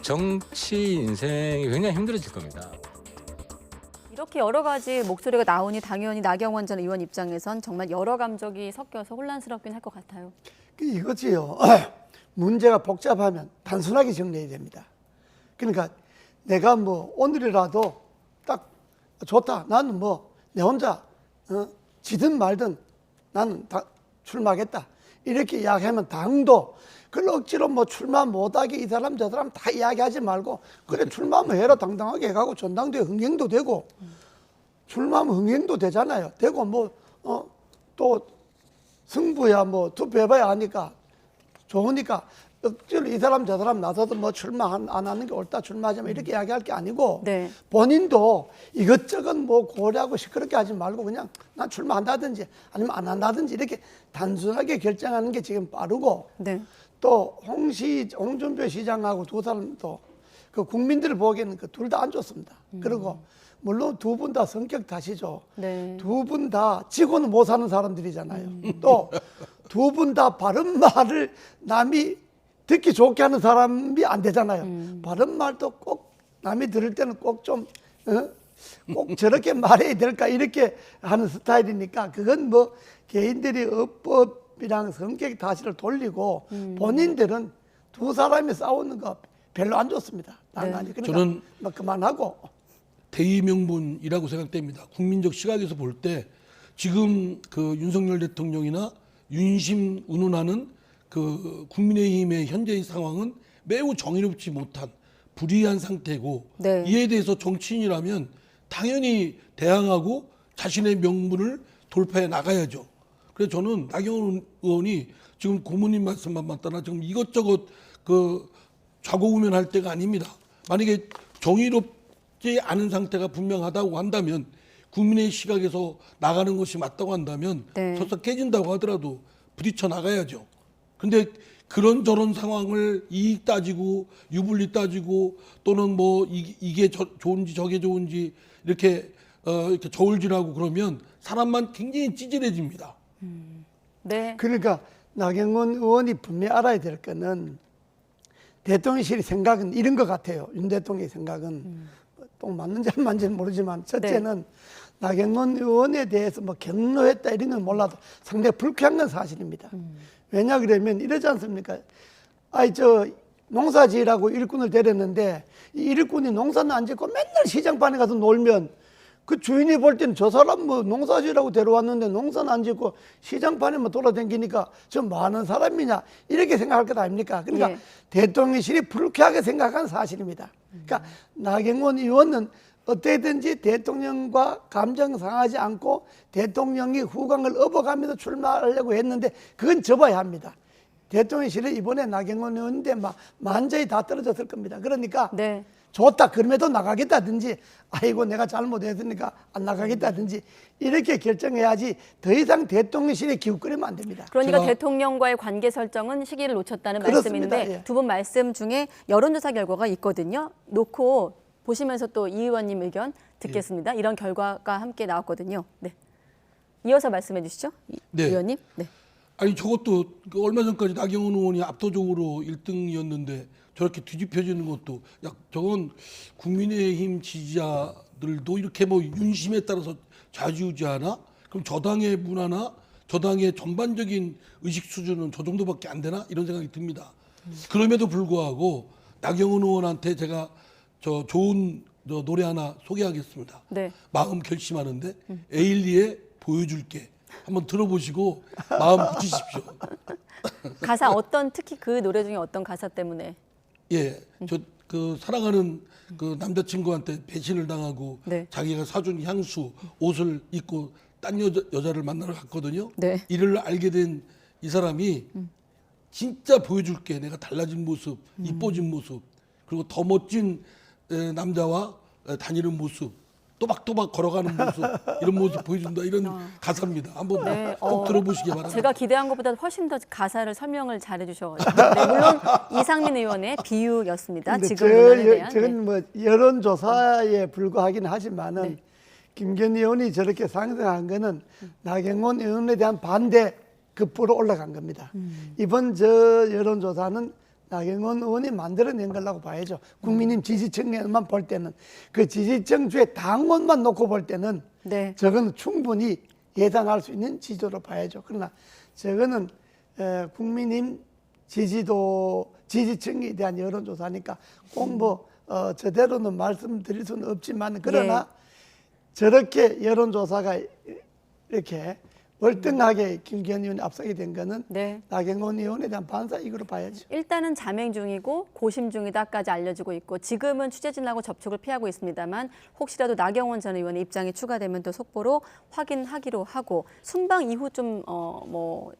정치 인생이 굉장히 힘들어질 겁니다. 이렇게 여러 가지 목소리가 나오니 당연히 나경원 전 의원 입장에선 정말 여러 감정이 섞여서 혼란스럽긴 할 것 같아요. 이거지요. 문제가 복잡하면 단순하게 정리해야 됩니다. 그러니까 내가 뭐 오늘이라도 딱 좋다. 나는 뭐 내 혼자 지든 말든 나는 다 출마하겠다. 이렇게 이야기하면 당도 그걸 억지로 뭐 출마 못하게 이 사람 저 사람 다 이야기하지 말고 그래 출마하면 해라 당당하게 가고 전당대회 흥행도 되고 출마하면 흥행도 되잖아요. 되고 뭐 또 승부야 뭐 투표해봐야 하니까 좋으니까 억지로 이 사람 저 사람 나서도 뭐 출마 안 하는 게 옳다 출마하지 마 이렇게 이야기할 게 아니고 네. 본인도 이것저것 뭐 고려하고 시끄럽게 하지 말고 그냥 난 출마한다든지 아니면 안 한다든지 이렇게 단순하게 결정하는 게 지금 빠르고 네. 또 홍준표 시장하고 두 사람도 그 국민들을 보기에는 그 둘 다 안 좋습니다. 그리고 물론 두 분 다 성격 탓이죠. 네. 두 분 다 지고는 못 사는 사람들이잖아요. 또 두 분 다 바른 말을 남이 듣기 좋게 하는 사람이 안 되잖아요. 바른 말도 꼭 남이 들을 때는 꼭 좀 꼭 저렇게 말해야 될까 이렇게 하는 스타일이니까 그건 뭐 개인들이 어법이랑 성격 탓을 돌리고 본인들은 두 사람이 싸우는 거 별로 안 좋습니다. 당연히. 그러니까 저는 뭐 그만하고 대의명분이라고 생각됩니다. 국민적 시각에서 볼 때 지금 그 윤석열 대통령이나 윤심 운운하는 그 국민의힘의 현재의 상황은 매우 정의롭지 못한 불의한 상태고 네. 이에 대해서 정치인이라면 당연히 대항하고 자신의 명분을 돌파해 나가야죠. 그래서 저는 나경원 의원이 지금 고모님 말씀만 맞다나 지금 이것저것 그 좌고우면할 때가 아닙니다. 만약에 정의롭지 않은 상태가 분명하다고 한다면 국민의 시각에서 나가는 것이 맞다고 한다면 네. 설사 깨진다고 하더라도 부딪혀 나가야죠. 근데 그런저런 상황을 이익 따지고 유불리 따지고 또는 뭐 이게 좋은지 저게 좋은지 이렇게 저울질하고 그러면 사람만 굉장히 찌질해집니다. 네. 그러니까 나경원 의원이 분명히 알아야 될 거는 대통령실의 생각은 이런 것 같아요. 윤 대통령의 생각은 또 맞는지 안 맞는지는 모르지만 첫째는 나경원 의원에 대해서 뭐 격려했다 이런 건 몰라도 상당히 불쾌한 건 사실입니다. 왜냐 그러면 이러지 않습니까? 농사 지으라고 일꾼을 데렸는데 이 일꾼이 농사는 안 짓고 맨날 시장판에 가서 놀면 그 주인이 볼 때는 저 사람 뭐 농사지라고 데려왔는데 농사는 안 짓고 시장판에만 돌아다니니까 저 많은 사람이냐 이렇게 생각할 것 아닙니까? 그러니까 예. 대통령실이 불쾌하게 생각한 사실입니다. 그러니까 나경원 의원은 어떻게든지 대통령과 감정 상하지 않고 대통령이 후광을 업어가면서 출마하려고 했는데 그건 접어야 합니다. 대통령실은 이번에 나경원 의원인데 막 만전이 다 떨어졌을 겁니다. 그러니까 네. 좋다 그럼에도 나가겠다든지 아이고 내가 잘못했으니까 안 나가겠다든지 이렇게 결정해야지 더 이상 대통령실에 기웃거리면 안 됩니다. 그러니까 대통령과의 관계 설정은 시기를 놓쳤다는 그렇습니다. 말씀인데 예. 두 분 말씀 중에 여론조사 결과가 있거든요. 놓고 보시면서 또 이 의원님 의견 듣겠습니다. 이런 결과가 함께 나왔거든요. 네. 이어서 말씀해 주시죠. 네. 의원님. 네. 아니 저것도 그 얼마 전까지 나경원 의원이 압도적으로 1등이었는데 저렇게 뒤집혀지는 것도 저건 국민의힘 지지자들도 이렇게 뭐 윤심에 따라서 좌지우지하나? 그럼 저당의 문화나 저당의 전반적인 의식 수준은 저 정도밖에 안 되나? 이런 생각이 듭니다. 그럼에도 불구하고 나경원 의원한테 제가 저 좋은 노래 하나 소개하겠습니다. 네. 마음 결심하는데 에일리의 보여줄게. 한번 들어보시고 마음 붙이십시오. 가사 어떤 특히 그 노래 중에 어떤 가사 때문에? 예, 저 그 사랑하는 그 남자친구한테 배신을 당하고 네. 자기가 사준 향수, 옷을 입고 딴 여자를 만나러 갔거든요. 네. 이를 알게 된 이 사람이 진짜 보여줄게. 내가 달라진 모습, 이뻐진 모습, 그리고 더 멋진 남자와 다니는 모습, 또박또박 걸어가는 모습, 이런 모습 보여준다. 이런 가사입니다. 한번 네, 꼭 들어보시기 바랍니다. 제가 기대한 것보다 훨씬 더 가사를 설명을 잘해 주셔가지고 네, 물론 이상민 의원의 비유였습니다. 근데 지금 논란에 대한. 저는 뭐 여론조사에 불과하긴 하지만은 김건희 의원이 저렇게 상승한 거는 나경원 의원에 대한 반대 급부로 올라간 겁니다. 이번 저 여론조사는 나경원 의원이 만들어낸 거라고 봐야죠. 국민의힘 지지층에만 볼 때는 그 지지층 중에 당원만 놓고 볼 때는 저거는 충분히 예상할 수 있는 지지도로 봐야죠. 그러나 저거는 국민의힘 지지층에 대한 여론조사니까 꼭 뭐 저대로는 말씀드릴 수는 없지만 그러나 저렇게 여론조사가 이렇게 월등하게 김기현 의원이 앞서게 된 거는 나경원 의원에 대한 반사이익으로 봐야죠. 일단은 자맹 중이고 고심 중이다까지 알려지고 있고 지금은 취재진하고 접촉을 피하고 있습니다만 혹시라도 나경원 전 의원의 입장이 추가되면 또 속보로 확인하기로 하고 순방 이후 좀 뭐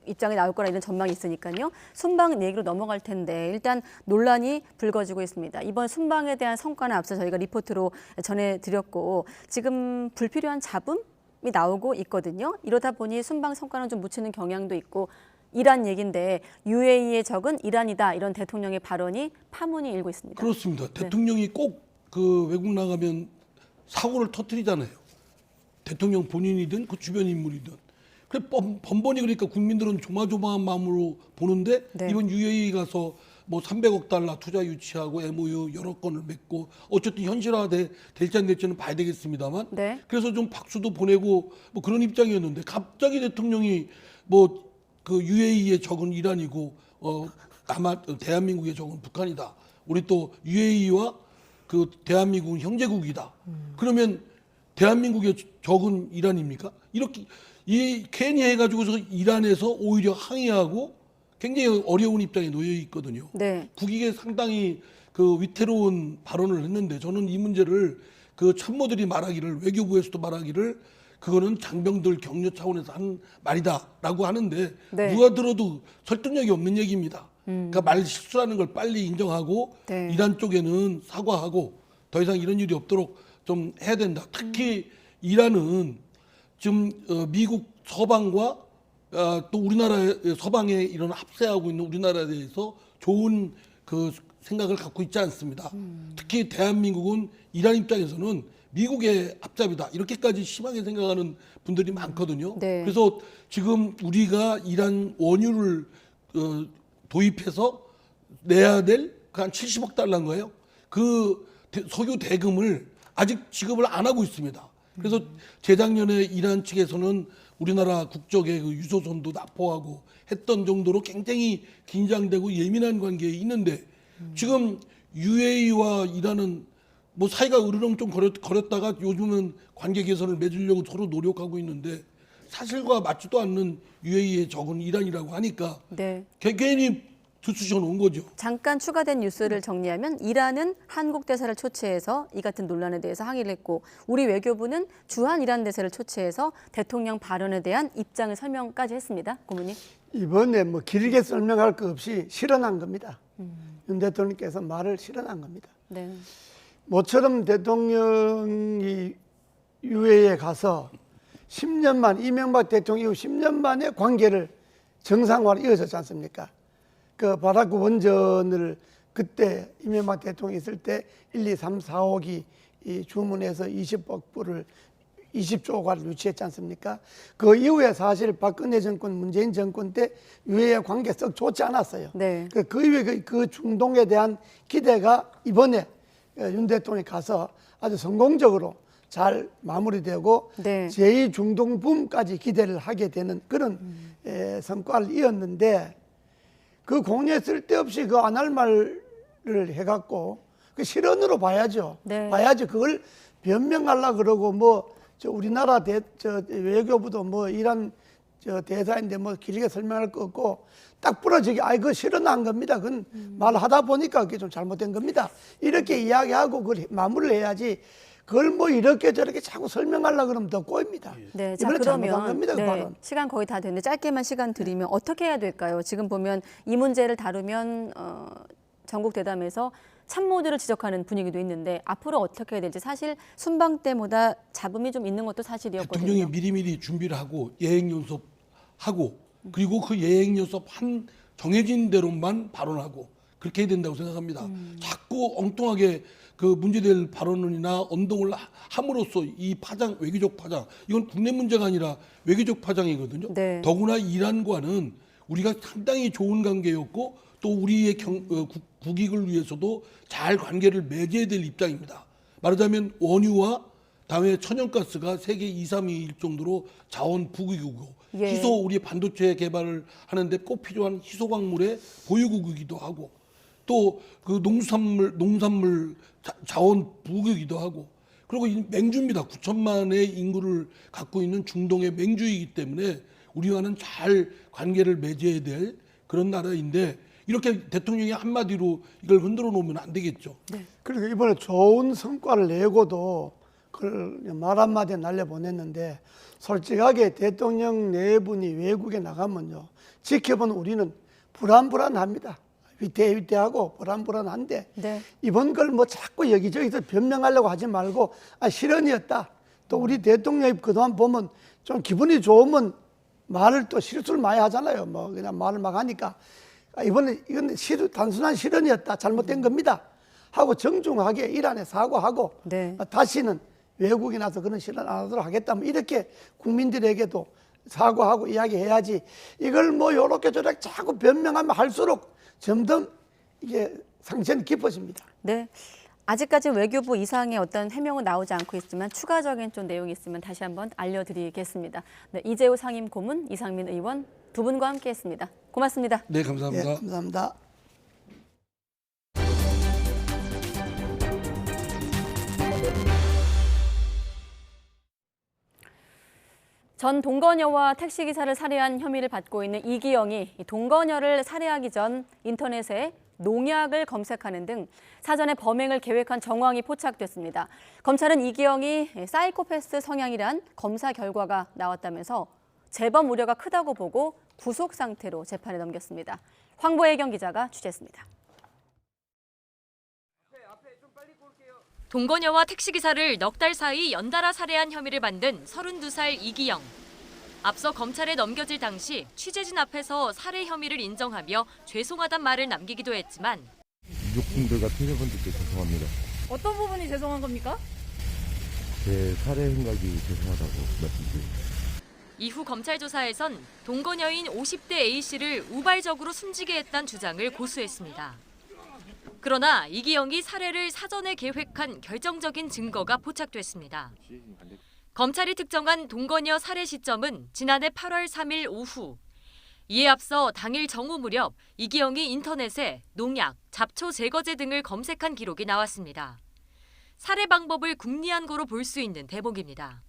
입장이 나올 거라 이런 전망이 있으니까요. 순방 얘기로 넘어갈 텐데 일단 논란이 불거지고 있습니다. 이번 순방에 대한 성과는 앞서 저희가 리포트로 전해드렸고 지금 불필요한 잡음? 이 나오고 있거든요. 이러다 보니 순방 성과는 좀 묻히는 경향도 있고 이란 얘기인데 UAE의 적은 이란이다 이런 대통령의 발언이 파문이 일고 있습니다. 그렇습니다. 대통령이 꼭 그 외국 나가면 사고를 터뜨리잖아요. 대통령 본인이든 그 주변 인물이든. 그래 번번이 그러니까 국민들은 조마조마한 마음으로 보는데 이번 UAE 가서 뭐 300억 달러 투자 유치하고 MOU 여러 건을 맺고 어쨌든 현실화 될지 안 될지는 봐야 되겠습니다만 그래서 좀 박수도 보내고 뭐 그런 입장이었는데 갑자기 대통령이 뭐 그 UAE의 적은 이란이고 아마 대한민국의 적은 북한이다. 우리 또 UAE와 그 대한민국은 형제국이다. 그러면 대한민국의 적은 이란입니까? 이렇게 괜히 해가지고서 이란에서 오히려 항의하고 굉장히 어려운 입장에 놓여 있거든요. 국익에 상당히 그 위태로운 발언을 했는데 저는 이 문제를 그 참모들이 말하기를 외교부에서도 말하기를 그거는 장병들 격려 차원에서 한 말이다라고 하는데 누가 들어도 설득력이 없는 얘기입니다. 그러니까 말 실수라는 걸 빨리 인정하고 이란 쪽에는 사과하고 더 이상 이런 일이 없도록 좀 해야 된다. 특히 이란은 지금 미국 서방과 또 우리나라의 서방에 이런 합세하고 있는 우리나라에 대해서 좋은 그 생각을 갖고 있지 않습니다. 특히 대한민국은 이란 입장에서는 미국의 앞잡이다 이렇게까지 심하게 생각하는 분들이 많거든요. 그래서 지금 우리가 이란 원유를 도입해서 내야 될 한 70억 달러인 거예요. 그 석유 대금을 아직 지급을 안 하고 있습니다. 그래서 재작년에 이란 측에서는 우리나라 국적의 그 유조선도 납포하고 했던 정도로 굉장히 긴장되고 예민한 관계에 있는데 지금 UAE와 이란은 뭐 사이가 으르렁 좀 거렸다가 요즘은 관계 개선을 맺으려고 서로 노력하고 있는데 사실과 맞지도 않는 UAE의 적은 이란이라고 하니까 네. 괜히 들쑤셔 놓은 거죠. 잠깐 추가된 뉴스를 정리하면 이란은 한국 대사를 초치해서 이 같은 논란에 대해서 항의를 했고 우리 외교부는 주한 이란 대사를 초치해서 대통령 발언에 대한 입장을 설명까지 했습니다. 고문님. 이번에 뭐 길게 설명할 거 없이 실언한 겁니다. 윤 대통령께서 말을 실언한 겁니다. 네. 모처럼 대통령이 UAE에 가서 10년 만 이명박 대통령 이후 10년 만에 관계를 정상화로 이어졌지 않습니까? 그 바라크 원전을 그때 이명박 대통령이 있을 때 1, 2, 3, 4호기 주문해서 20억 불을 20조가를 유치했지 않습니까? 그 이후에 사실 박근혜 정권, 문재인 정권 때 UAE 관계 썩 좋지 않았어요. 네. 그 이후에 그 중동에 대한 기대가 이번에 윤 대통령이 가서 아주 성공적으로 잘 마무리되고 네. 제2중동붐까지 기대를 하게 되는 그런 성과를 이었는데 그 공에 쓸데없이 그 안 할 말을 해갖고 그 실언으로 봐야죠. 네. 봐야지 그걸 변명하려고 그러고 뭐 저 우리나라 외교부도 뭐 이란 대사인데 뭐 길게 설명할 거 없고 딱 부러지게 그 실언한 겁니다. 그건 말하다 보니까 그게 좀 잘못된 겁니다. 이렇게 이야기하고 그걸 마무리를 해야지 그걸 뭐 이렇게 저렇게 자꾸 설명하려고 그러면 더 꼬입니다. 네, 자 이번에 잘못한 그러면 겁니다. 그 발언. 시간 거의 다 됐는데 짧게만 시간 드리면 어떻게 해야 될까요? 지금 보면 이 문제를 다루면 전국 대담에서 참모들을 지적하는 분위기도 있는데 앞으로 어떻게 해야 될지 사실 순방 때보다 잡음이 좀 있는 것도 사실이었거든요. 대통령이 미리미리 준비를 하고 예행연습하고 그리고 그 예행연습 한 정해진 대로만 발언하고 그렇게 해야 된다고 생각합니다. 자꾸 엉뚱하게 그 문제될 발언이나 언동을 함으로써 이 파장, 외교적 파장, 이건 국내 문제가 아니라 외교적 파장이거든요. 네. 더구나 이란과는 우리가 상당히 좋은 관계였고 또 우리의 국익을 위해서도 잘 관계를 맺어야 될 입장입니다. 말하자면 원유와 다음에 천연가스가 세계 2, 3위일 정도로 자원 부국이고 예. 희소 우리 반도체 개발을 하는데 꼭 필요한 희소 광물의 보유국이기도 하고 또 그 농산물 자원 부국이기도 하고 그리고 이 맹주입니다. 9천만의 인구를 갖고 있는 중동의 맹주이기 때문에 우리와는 잘 관계를 맺어야 될 그런 나라인데 이렇게 대통령이 한마디로 이걸 흔들어 놓으면 안 되겠죠. 네. 그리고 이번에 좋은 성과를 내고도 그걸 말 한마디에 날려보냈는데 솔직하게 대통령 네 분이 외국에 나가면요. 지켜보는 우리는 불안합니다. 위태위태하고 불안한데 네. 이번 걸 뭐 자꾸 여기저기서 변명하려고 하지 말고 실언이었다. 또 우리 대통령이 그동안 보면 좀 기분이 좋으면 말을 또 실수를 많이 하잖아요. 뭐 그냥 말을 막 하니까 이번에 이건 단순한 실언이었다. 잘못된 겁니다. 하고 정중하게 이란에 사과하고 네. 다시는 외국에 나서 그런 실언 안 하도록 하겠다. 뭐 이렇게 국민들에게도 사과하고 이야기해야지 이걸 뭐 요렇게 저렇게 자꾸 변명하면 할수록 점점 이게 상처는 깊어집니다. 네. 아직까지 외교부 이상의 어떤 해명은 나오지 않고 있지만 추가적인 좀 내용이 있으면 다시 한번 알려드리겠습니다. 네, 이재호 상임 고문, 이상민 의원 두 분과 함께했습니다. 고맙습니다. 네, 감사합니다. 네, 감사합니다. 전 동거녀와 택시기사를 살해한 혐의를 받고 있는 이기영이 동거녀를 살해하기 전 인터넷에 농약을 검색하는 등 사전에 범행을 계획한 정황이 포착됐습니다. 검찰은 이기영이 사이코패스 성향이란 검사 결과가 나왔다면서 재범 우려가 크다고 보고 구속 상태로 재판에 넘겼습니다. 황보혜경 기자가 취재했습니다. 동거녀와 택시기사를 넉 달 사이 연달아 살해한 혐의를 받는 32살 이기영. 앞서 검찰에 넘겨질 당시 취재진 앞에서 살해 혐의를 인정하며 죄송하단 말을 남기기도 했지만 유족분들과 피해자분들께 죄송합니다. 어떤 부분이 죄송한 겁니까? 제 살해 생각이 죄송하다고 말씀드립니다. 이후 검찰 조사에선 동거녀인 50대 A씨를 우발적으로 숨지게 했다는 주장을 고수했습니다. 그러나 이기영이 살해를 사전에 계획한 결정적인 증거가 포착됐습니다. 검찰이 특정한 동거녀 살해 시점은 지난해 8월 3일 오후. 이에 앞서 당일 정오 무렵 이기영이 인터넷에 농약, 잡초 제거제 등을 검색한 기록이 나왔습니다. 살해 방법을 궁리한 거로 볼 수 있는 대목입니다.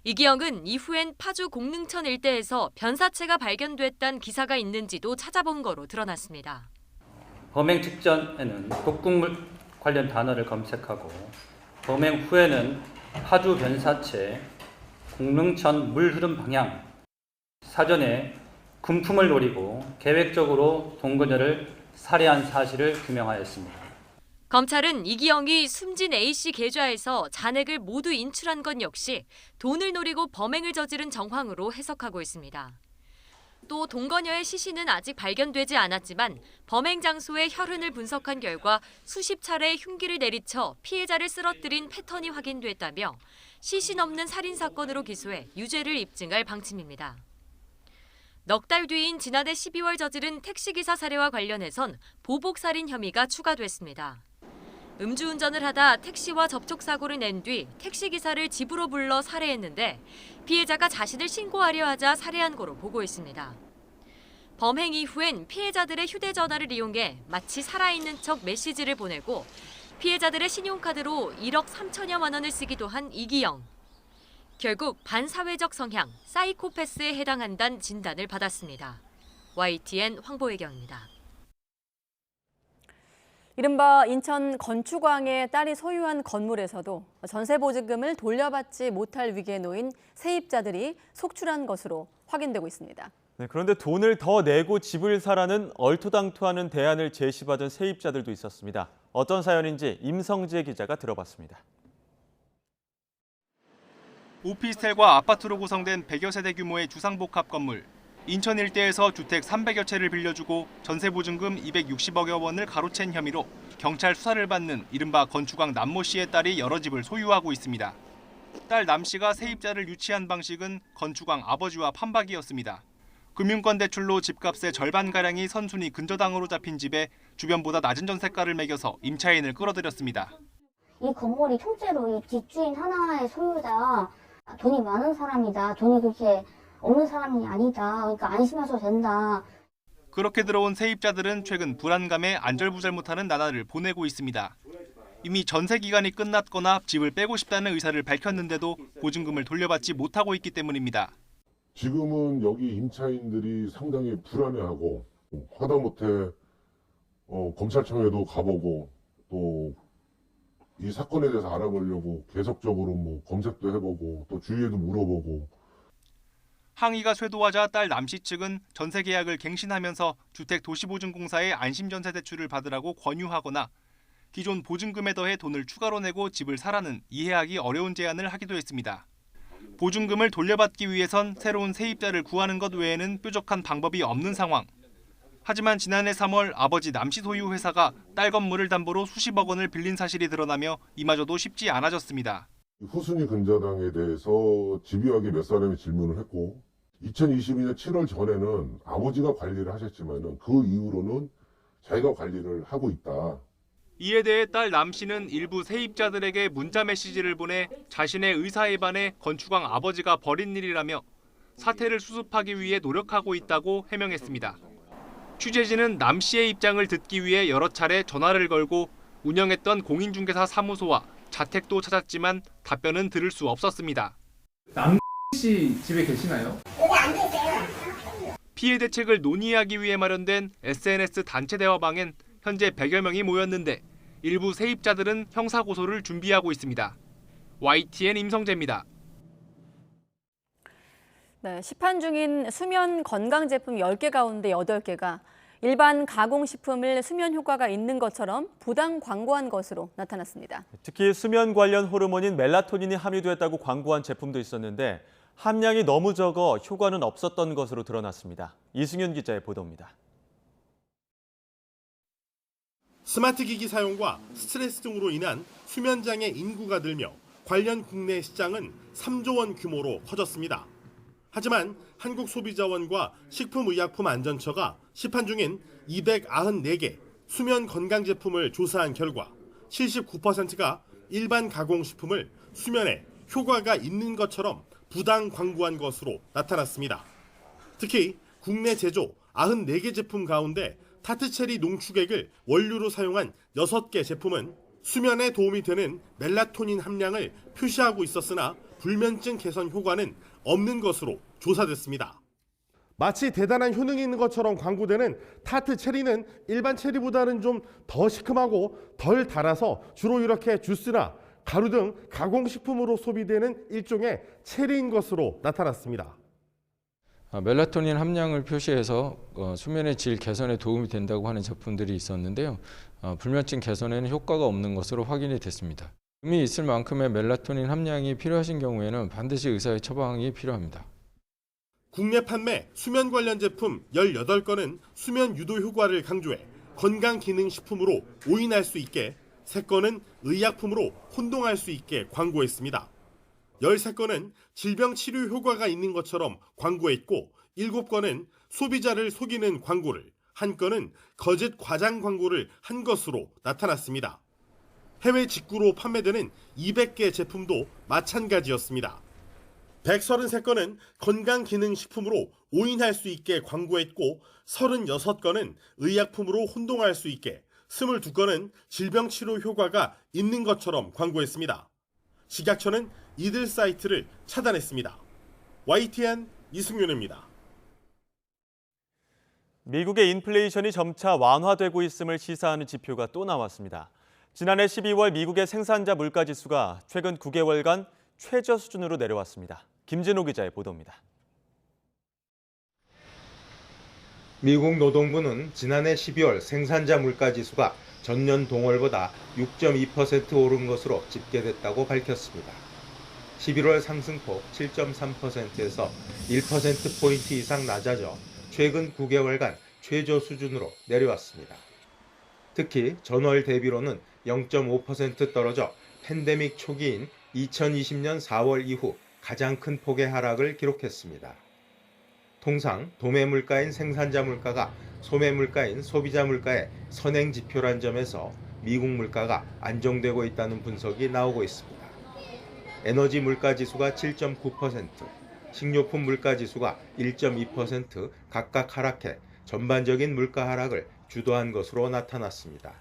이기영은 이후엔 파주 공릉천 일대에서 변사체가 발견됐다는 기사가 있는지도 찾아본 거로 드러났습니다. 범행 직전에는 독극물 관련 단어를 검색하고 범행 후에는 파주 변사체, 공릉천 물 흐름 방향, 사전에 금품을 노리고 계획적으로 동거녀를 살해한 사실을 규명하였습니다. 검찰은 이기영이 숨진 A씨 계좌에서 잔액을 모두 인출한 건 역시 돈을 노리고 범행을 저지른 정황으로 해석하고 있습니다. 또 동거녀의 시신은 아직 발견되지 않았지만 범행 장소의 혈흔을 분석한 결과 수십 차례 흉기를 내리쳐 피해자를 쓰러뜨린 패턴이 확인됐다며 시신 없는 살인 사건으로 기소해 유죄를 입증할 방침입니다. 넉 달 뒤인 지난해 12월 저지른 택시기사 살해와 관련해선 보복살인 혐의가 추가됐습니다. 음주운전을 하다 택시와 접촉사고를 낸 뒤 택시기사를 집으로 불러 살해했는데 피해자가 자신을 신고하려 하자 살해한 거로 보고 있습니다. 범행 이후엔 피해자들의 휴대전화를 이용해 마치 살아있는 척 메시지를 보내고 피해자들의 신용카드로 1억 3천여만 원을 쓰기도 한 이기영. 결국 반사회적 성향, 사이코패스에 해당한다는 진단을 받았습니다. YTN 황보혜경입니다. 이른바 인천 건축왕의 딸이 소유한 건물에서도 전세보증금을 돌려받지 못할 위기에 놓인 세입자들이 속출한 것으로 확인되고 있습니다. 네, 그런데 돈을 더 내고 집을 사라는 얼토당토하는 대안을 제시받은 세입자들도 있었습니다. 어떤 사연인지 임성재 기자가 들어봤습니다. 오피스텔과 아파트로 구성된 100여 세대 규모의 주상복합 건물. 인천 일대에서 주택 300여 채를 빌려주고 전세보증금 260억여 원을 가로챈 혐의로 경찰 수사를 받는 이른바 건축왕 남모 씨의 딸이 여러 집을 소유하고 있습니다. 딸 남 씨가 세입자를 유치한 방식은 건축왕 아버지와 판박이었습니다. 금융권 대출로 집값의 절반가량이 선순위 근저당으로 잡힌 집에 주변보다 낮은 전세가를 매겨서 임차인을 끌어들였습니다. 이 건물이 통째로 이 집주인 하나의 소유자, 돈이 많은 사람이다. 돈이 그렇게 없는 사람이 아니다. 그러니까 안심하셔도 된다. 그렇게 들어온 세입자들은 최근 불안감에 안절부절 못하는 나날을 보내고 있습니다. 이미 전세 기간이 끝났거나 집을 빼고 싶다는 의사를 밝혔는데도 보증금을 돌려받지 못하고 있기 때문입니다. 지금은 여기 임차인들이 상당히 불안해하고 하다못해 검찰청에도 가보고 또 이 사건에 대해서 알아보려고 계속적으로 검색도 해보고 또 주위에도 물어보고. 항의가 쇄도하자 딸 남 씨 측은 전세 계약을 갱신하면서 주택도시보증공사의 안심전세 대출을 받으라고 권유하거나 기존 보증금에 더해 돈을 추가로 내고 집을 사라는 이해하기 어려운 제안을 하기도 했습니다. 보증금을 돌려받기 위해선 새로운 세입자를 구하는 것 외에는 뾰족한 방법이 없는 상황. 하지만 지난해 3월 아버지 남 씨 소유 회사가 딸 건물을 담보로 수십억 원을 빌린 사실이 드러나며 이마저도 쉽지 않아졌습니다. 후순위 근저당에 대해서 집요하게 몇 사람이 질문을 했고 2022년 7월 전에는 아버지가 관리를 하셨지만 그 이후로는 자기가 관리를 하고 있다. 이에 대해 딸 남 씨는 일부 세입자들에게 문자 메시지를 보내 자신의 의사에 반해 건축왕 아버지가 벌인 일이라며 사태를 수습하기 위해 노력하고 있다고 해명했습니다. 취재진은 남 씨의 입장을 듣기 위해 여러 차례 전화를 걸고 운영했던 공인중개사 사무소와 자택도 찾았지만 답변은 들을 수 없었습니다. 남 씨 집에 계시나요? 피해 대책을 논의하기 위해 마련된 SNS 단체 대화방엔 현재 100여 명이 모였는데 일부 세입자들은 형사고소를 준비하고 있습니다. YTN 임성재입니다. 네, 시판 중인 수면 건강 제품 10개 가운데 8개가 일반 가공식품을 수면 효과가 있는 것처럼 부당 광고한 것으로 나타났습니다. 특히 수면 관련 호르몬인 멜라토닌이 함유됐다고 광고한 제품도 있었는데 함량이 너무 적어 효과는 없었던 것으로 드러났습니다. 이승윤 기자의 보도입니다. 스마트 기기 사용과 스트레스 등으로 인한 수면장애 인구가 늘며 관련 국내 시장은 3조 원 규모로 커졌습니다. 하지만 한국소비자원과 식품의약품안전처가 시판 중인 294개 수면 건강 제품을 조사한 결과 79%가 일반 가공식품을 수면에 효과가 있는 것처럼 부당 광고한 것으로 나타났습니다. 특히 국내 제조 94개 제품 가운데 타트체리 농축액을 원료로 사용한 6개 제품은 수면에 도움이 되는 멜라토닌 함량을 표시하고 있었으나 불면증 개선 효과는 없는 것으로 조사됐습니다. 마치 대단한 효능이 있는 것처럼 광고되는 타트 체리는 일반 체리보다는 좀 더 시큼하고 덜 달아서 주로 이렇게 주스나 가루 등 가공식품으로 소비되는 일종의 체리인 것으로 나타났습니다. 멜라토닌 함량을 표시해서 수면의 질 개선에 도움이 된다고 하는 제품들이 있었는데요. 불면증 개선에는 효과가 없는 것으로 확인이 됐습니다. 의미 있을 만큼의 멜라토닌 함량이 필요하신 경우에는 반드시 의사의 처방이 필요합니다. 국내 판매 수면 관련 제품 18건은 수면 유도 효과를 강조해 건강기능식품으로 오인할 수 있게, 3건은 의약품으로 혼동할 수 있게 광고했습니다. 13건은 질병 치료 효과가 있는 것처럼 광고했고 7건은 소비자를 속이는 광고를, 1건은 거짓 과장 광고를 한 것으로 나타났습니다. 해외 직구로 판매되는 200개 제품도 마찬가지였습니다. 133건은 건강기능식품으로 오인할 수 있게 광고했고 36건은 의약품으로 혼동할 수 있게, 22건은 질병치료 효과가 있는 것처럼 광고했습니다. 식약처는 이들 사이트를 차단했습니다. YTN 이승윤입니다. 미국의 인플레이션이 점차 완화되고 있음을 시사하는 지표가 또 나왔습니다. 지난해 12월 미국의 생산자 물가지수가 최근 9개월간 최저 수준으로 내려왔습니다. 김진호 기자의 보도입니다. 미국 노동부는 지난해 12월 생산자 물가지수가 전년 동월보다 6.2% 오른 것으로 집계됐다고 밝혔습니다. 11월 상승폭 7.3%에서 1%포인트 이상 낮아져 최근 9개월간 최저 수준으로 내려왔습니다. 특히 전월 대비로는 0.5% 떨어져 팬데믹 초기인 2020년 4월 이후 가장 큰 폭의 하락을 기록했습니다. 통상 도매 물가인 생산자 물가가 소매 물가인 소비자 물가의 선행 지표란 점에서 미국 물가가 안정되고 있다는 분석이 나오고 있습니다. 에너지 물가 지수가 7.9%, 식료품 물가 지수가 1.2% 각각 하락해 전반적인 물가 하락을 주도한 것으로 나타났습니다.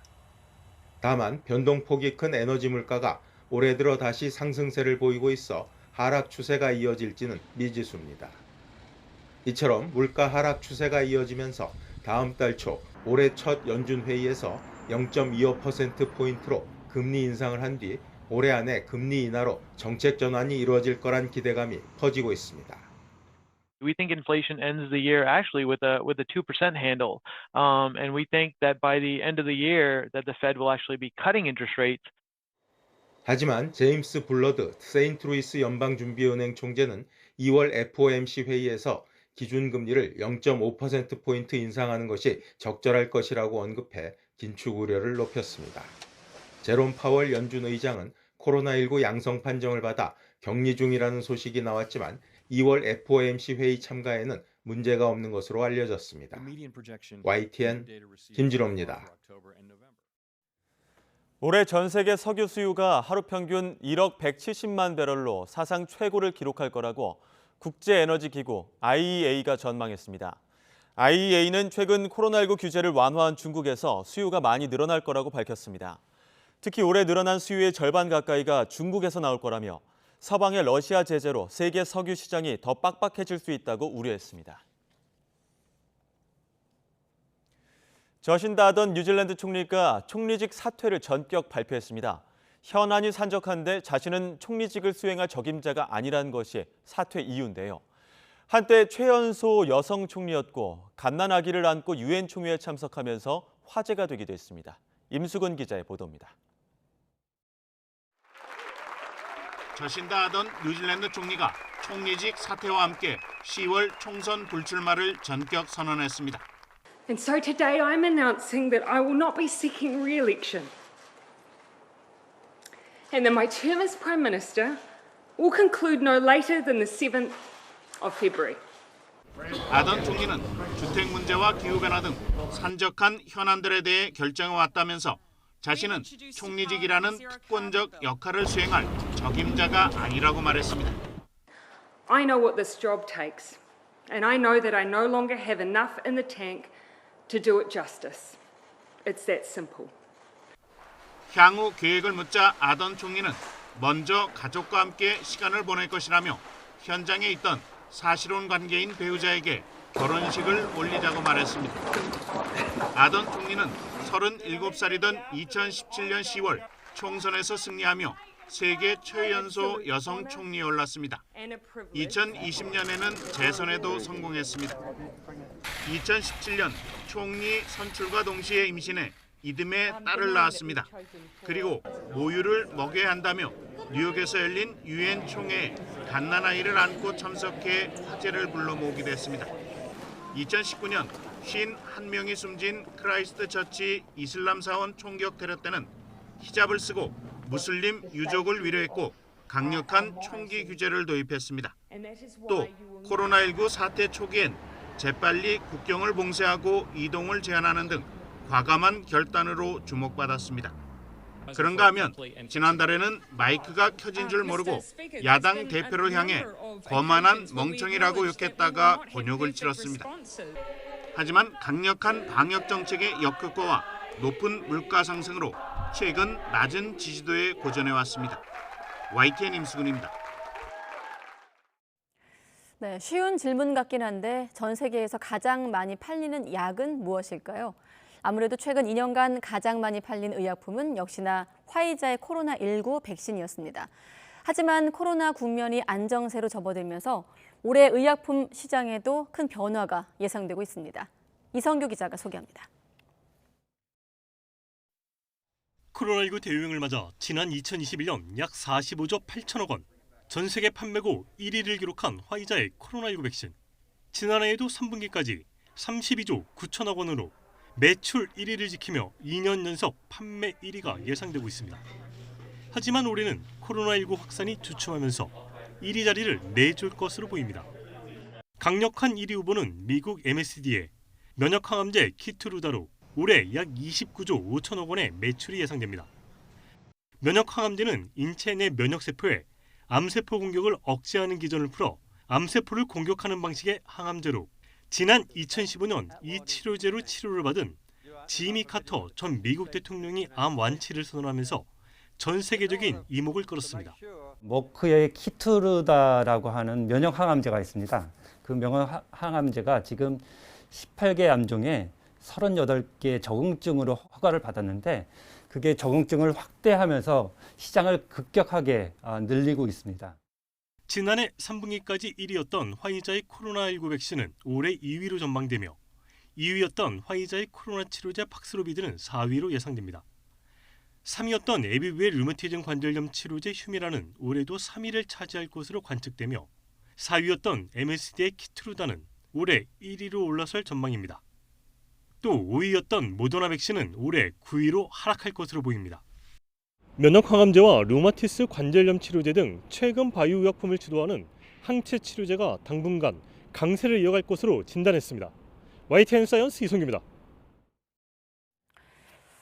다만 변동폭이 큰 에너지 물가가 올해 들어 다시 상승세를 보이고 있어 하락 추세가 이어질지는 미지수입니다. 이처럼 물가 하락 추세가 이어지면서 다음 달 초 올해 첫 연준 회의에서 0.25%포인트로 금리 인상을 한 뒤 올해 안에 금리 인하로 정책 전환이 이루어질 거란 기대감이 커지고 있습니다. We think inflation ends the year actually with a 2% handle, and we think that by the end of the year that the Fed will actually be cutting interest rates. 하지만 제임스 블러드 세인트루이스 연방준비은행 총재는 2월 FOMC 회의에서 기준금리를 0.5%포인트 인상하는 것이 적절할 것이라고 언급해 긴축 우려를 높였습니다. 제롬 파월 연준 의장은 코로나19 양성 판정을 받아 격리 중이라는 소식이 나왔지만 2월 FOMC 회의 참가에는 문제가 없는 것으로 알려졌습니다. YTN 김진호입니다. 올해 전 세계 석유 수요가 하루 평균 1억 170만 배럴로 사상 최고를 기록할 거라고 국제에너지기구 IEA가 전망했습니다. IEA는 최근 코로나19 규제를 완화한 중국에서 수요가 많이 늘어날 거라고 밝혔습니다. 특히 올해 늘어난 수요의 절반 가까이가 중국에서 나올 거라며 서방의 러시아 제재로 세계 석유 시장이 더 빡빡해질 수 있다고 우려했습니다. 저신다하던 뉴질랜드 총리가 총리직 사퇴를 전격 발표했습니다. 현안이 산적한데 자신은 총리직을 수행할 적임자가 아니라는 것이 사퇴 이유인데요. 한때 최연소 여성 총리였고 갓난아기를 안고 유엔 총회에 참석하면서 화제가 되기도 했습니다. 임수근 기자의 보도입니다. 저신다하던 뉴질랜드 총리가 총리직 사퇴와 함께 10월 총선 불출마를 전격 선언했습니다. And so today I'm announcing that I will not be seeking re-election. And that my term as Prime Minister will conclude no later than the 7th of February. 아던 총리는 주택 문제와 기후변화 등 산적한 현안들에 대해 결정해 왔다면서 자신은 총리직이라는 특권적 역할을 수행할 적임자가 아니라고 말했습니다. I know what this job takes, and I know that I no longer have enough in the tank to do it justice. It's that simple. 향후 계획을 묻자 아던 총리는 먼저 가족과 함께 시간을 보낼 것이라며 현장에 있던 사실혼 관계인 배우자에게 결혼식을 올리자고 말했습니다. 아던 총리는 37살이던 2017년 10월 총선에서 승리하며 세계 최연소 여성 총리에 올랐습니다. 2020년에는 재선에도 성공했습니다. 2017년 총리 선출과 동시에 임신해 이듬해 딸을 낳았습니다. 그리고 모유를 먹여야 한다며 뉴욕에서 열린 유엔 총회에 갓난아이를 안고 참석해 화제를 불러 모으기도 했습니다. 2019년 51명이 숨진 크라이스트 처치 이슬람 사원 총격 테러 때는 히잡을 쓰고 무슬림 유족을 위로했고 강력한 총기 규제를 도입했습니다. 또 코로나19 사태 초기엔 재빨리 국경을 봉쇄하고 이동을 제한하는 등 과감한 결단으로 주목받았습니다. 그런가 하면 지난달에는 마이크가 켜진 줄 모르고 야당 대표를 향해 거만한 멍청이라고 욕했다가 곤욕을 치렀습니다. 하지만 강력한 방역 정책의 역효과와 높은 물가 상승으로 최근 낮은 지지도에 고전해왔습니다. YTN 임수근입니다. 네, 쉬운 질문 같긴 한데 전 세계에서 가장 많이 팔리는 약은 무엇일까요? 아무래도 최근 2년간 가장 많이 팔린 의약품은 역시나 화이자의 코로나19 백신이었습니다. 하지만 코로나 국면이 안정세로 접어들면서 올해 의약품 시장에도 큰 변화가 예상되고 있습니다. 이성규 기자가 소개합니다. 코로나19 대유행을 맞아 지난 2021년 약 45조 8천억 원, 전 세계 판매고 1위를 기록한 화이자의 코로나19 백신. 지난해에도 3분기까지 32조 9천억 원으로 매출 1위를 지키며 2년 연속 판매 1위가 예상되고 있습니다. 하지만 올해는 코로나19 확산이 주춤하면서 1위 자리를 내줄 것으로 보입니다. 강력한 1위 후보는 미국 MSD의 면역항암제 키트루다로 올해 약 29조 5천억 원의 매출이 예상됩니다. 면역항암제는 인체 내 면역세포에 암세포 공격을 억제하는 기전을 풀어 암세포를 공격하는 방식의 항암제로 지난 2015년 이 치료제로 치료를 받은 지미 카터 전 미국 대통령이 암 완치를 선언하면서 전 세계적인 이목을 끌었습니다. 머크의 키트루다라고 하는 면역 항암제가 있습니다. 그 면역 항암제가 지금 18개 암종에 38개 적응증으로 허가를 받았는데 그게 적응증을 확대하면서 시장을 급격하게 늘리고 있습니다. 지난해 3분기까지 1위였던 화이자의 코로나19 백신은 올해 2위로 전망되며 2위였던 화이자의 코로나 치료제 팍스로비드는 4위로 예상됩니다. 3위였던 에비브의 류마티즘 관절염 치료제 휴미라는 올해도 3위를 차지할 것으로 관측되며 4위였던 MSD의 키트루다는 올해 1위로 올라설 전망입니다. 또 5위였던 모더나 백신은 올해 9위로 하락할 것으로 보입니다. 면역항암제와 류마티스 관절염 치료제 등 최근 바이오 의약품을 주도하는 항체 치료제가 당분간 강세를 이어갈 것으로 진단했습니다. YTN 사이언스 이성규입니다.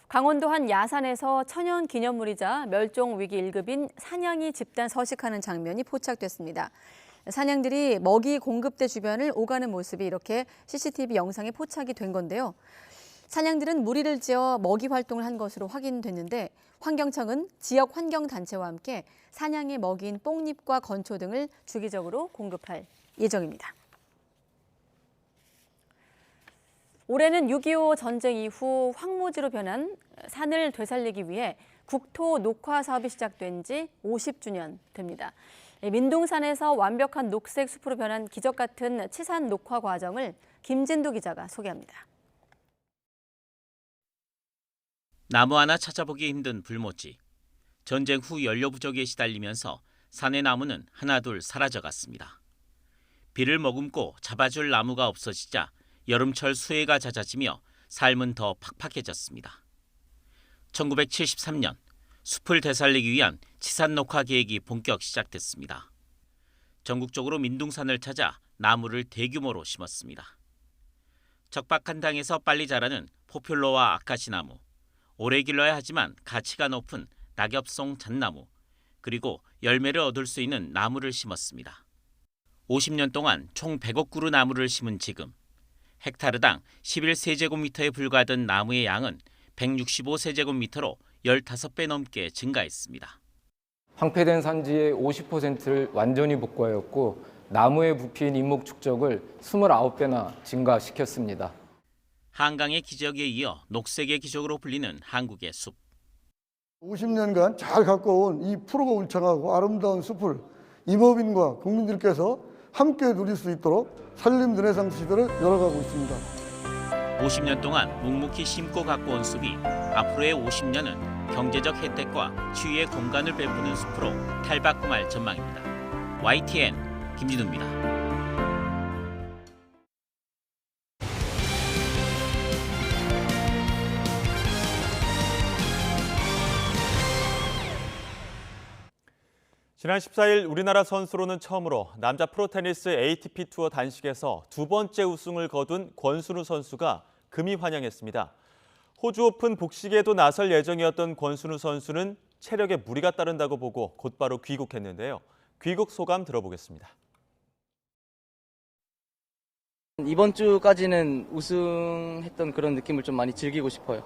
강원도 한 야산에서 천연 기념물이자 멸종 위기 1급인 사냥이 집단 서식하는 장면이 포착됐습니다. 사냥들이 먹이 공급대 주변을 오가는 모습이 이렇게 CCTV 영상에 포착이 된 건데요. 사냥들은 무리를 지어 먹이 활동을 한 것으로 확인됐는데 환경청은 지역 환경단체와 함께 사냥에 먹이인 뽕잎과 건초 등을 주기적으로 공급할 예정입니다. 올해는 6.25 전쟁 이후 황무지로 변한 산을 되살리기 위해 국토 녹화 사업이 시작된 지 50주년 됩니다. 민둥산에서 완벽한 녹색 숲으로 변한 기적 같은 치산 녹화 과정을 김진두 기자가 소개합니다. 나무 하나 찾아보기 힘든 불모지. 전쟁 후 연료 부족에 시달리면서 산의 나무는 하나둘 사라져갔습니다. 비를 머금고 잡아줄 나무가 없어지자 여름철 수해가 잦아지며 삶은 더 팍팍해졌습니다. 1973년 숲을 되살리기 위한 치산 녹화 계획이 본격 시작됐습니다. 전국적으로 민둥산을 찾아 나무를 대규모로 심었습니다. 적박한 땅에서 빨리 자라는 포퓰러와 아카시나무, 오래 길러야 하지만 가치가 높은 낙엽송 잣나무, 그리고 열매를 얻을 수 있는 나무를 심었습니다. 50년 동안 총 100억 그루 나무를 심은 지금 헥타르당 11세제곱미터에 불과하던 나무의 양은 165세제곱미터로 15배 넘게 증가했습니다. 황폐된 산지의 50%를 완전히 복구하였고 나무에 부피인 인목 축적을 29배나 증가시켰습니다. 한강의 기적에 이어 녹색의 기적으로 불리는 한국의 숲. 50년간 잘 가꿔온 이 푸르고 울창하고 아름다운 숲을 임업인과 국민들께서 함께 누릴 수 있도록 산림 르네상스 시대를 열어가고 있습니다. 50년 동안 묵묵히 심고 가꿔온 숲이 앞으로의 50년은 경제적 혜택과 치유의 공간을 베푸는 숲으로 탈바꿈할 전망입니다. YTN 김진우입니다. 지난 14일 우리나라 선수로는 처음으로 남자 프로테니스 ATP 투어 단식에서 두 번째 우승을 거둔 권순우 선수가 금이 환영했습니다. 호주 오픈 복식에도 나설 예정이었던 권순우 선수는 체력에 무리가 따른다고 보고 곧바로 귀국했는데요. 귀국 소감 들어보겠습니다. 이번 주까지는 우승했던 그런 느낌을 좀 많이 즐기고 싶어요.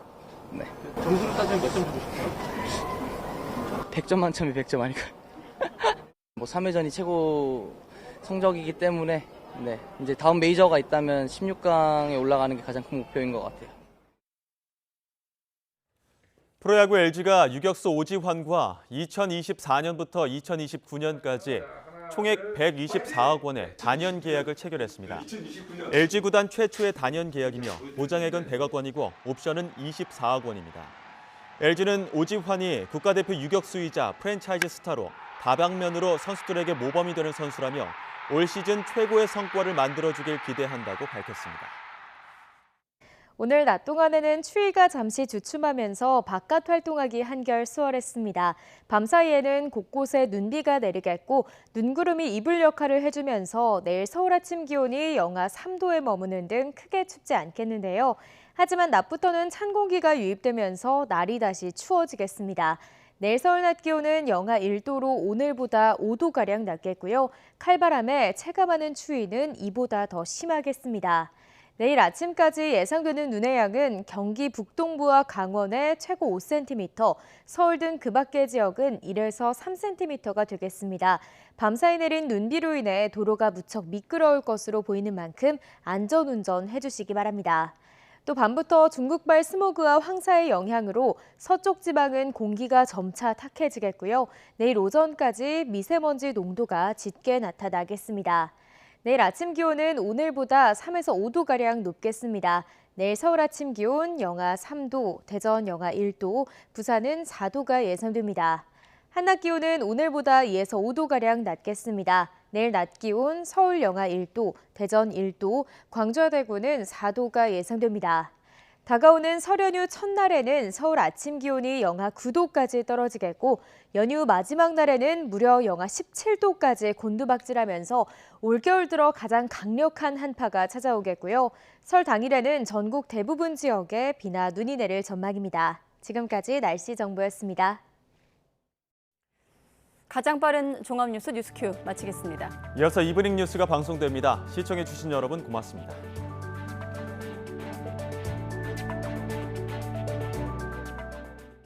네. 점수를 따지면 몇 점 주고 싶어요? 100점 만점에 100점 아닐까요? 뭐 3회전이 최고 성적이기 때문에 네, 이제 다음 메이저가 있다면 16강에 올라가는 게 가장 큰 목표인 것 같아요. 프로야구 LG가 유격수 오지환과 2024년부터 2029년까지 총액 124억 원의 단연 계약을 체결했습니다. LG 구단 최초의 단연 계약이며 보장액은 100억 원이고 옵션은 24억 원입니다. LG는 오지환이 국가대표 유격수이자 프랜차이즈 스타로 다방면으로 선수들에게 모범이 되는 선수라며 올 시즌 최고의 성과를 만들어주길 기대한다고 밝혔습니다. 오늘 낮 동안에는 추위가 잠시 주춤하면서 바깥 활동하기 한결 수월했습니다. 밤사이에는 곳곳에 눈비가 내리겠고 눈구름이 이불 역할을 해주면서 내일 서울 아침 기온이 영하 3도에 머무는 등 크게 춥지 않겠는데요. 하지만 낮부터는 찬 공기가 유입되면서 날이 다시 추워지겠습니다. 내일 서울 낮 기온은 영하 1도로 오늘보다 5도가량 낮겠고요. 칼바람에 체감하는 추위는 이보다 더 심하겠습니다. 내일 아침까지 예상되는 눈의 양은 경기 북동부와 강원에 최고 5cm, 서울 등 그 밖의 지역은 1에서 3cm가 되겠습니다. 밤사이 내린 눈비로 인해 도로가 무척 미끄러울 것으로 보이는 만큼 안전운전 해주시기 바랍니다. 또 밤부터 중국발 스모그와 황사의 영향으로 서쪽 지방은 공기가 점차 탁해지겠고요. 내일 오전까지 미세먼지 농도가 짙게 나타나겠습니다. 내일 아침 기온은 오늘보다 3에서 5도가량 높겠습니다. 내일 서울 아침 기온 영하 3도, 대전 영하 1도, 부산은 4도가 예상됩니다. 한낮 기온은 오늘보다 2에서 5도가량 낮겠습니다. 내일 낮 기온 서울 영하 1도, 대전 1도, 광주와 대구는 4도가 예상됩니다. 다가오는 설 연휴 첫날에는 서울 아침 기온이 영하 9도까지 떨어지겠고 연휴 마지막 날에는 무려 영하 17도까지 곤두박질하면서 올겨울 들어 가장 강력한 한파가 찾아오겠고요. 설 당일에는 전국 대부분 지역에 비나 눈이 내릴 전망입니다. 지금까지 날씨 정보였습니다. 가장 빠른 종합뉴스 뉴스큐 마치겠습니다. 이어서 이브닝 뉴스가 방송됩니다. 시청해주신 여러분 고맙습니다.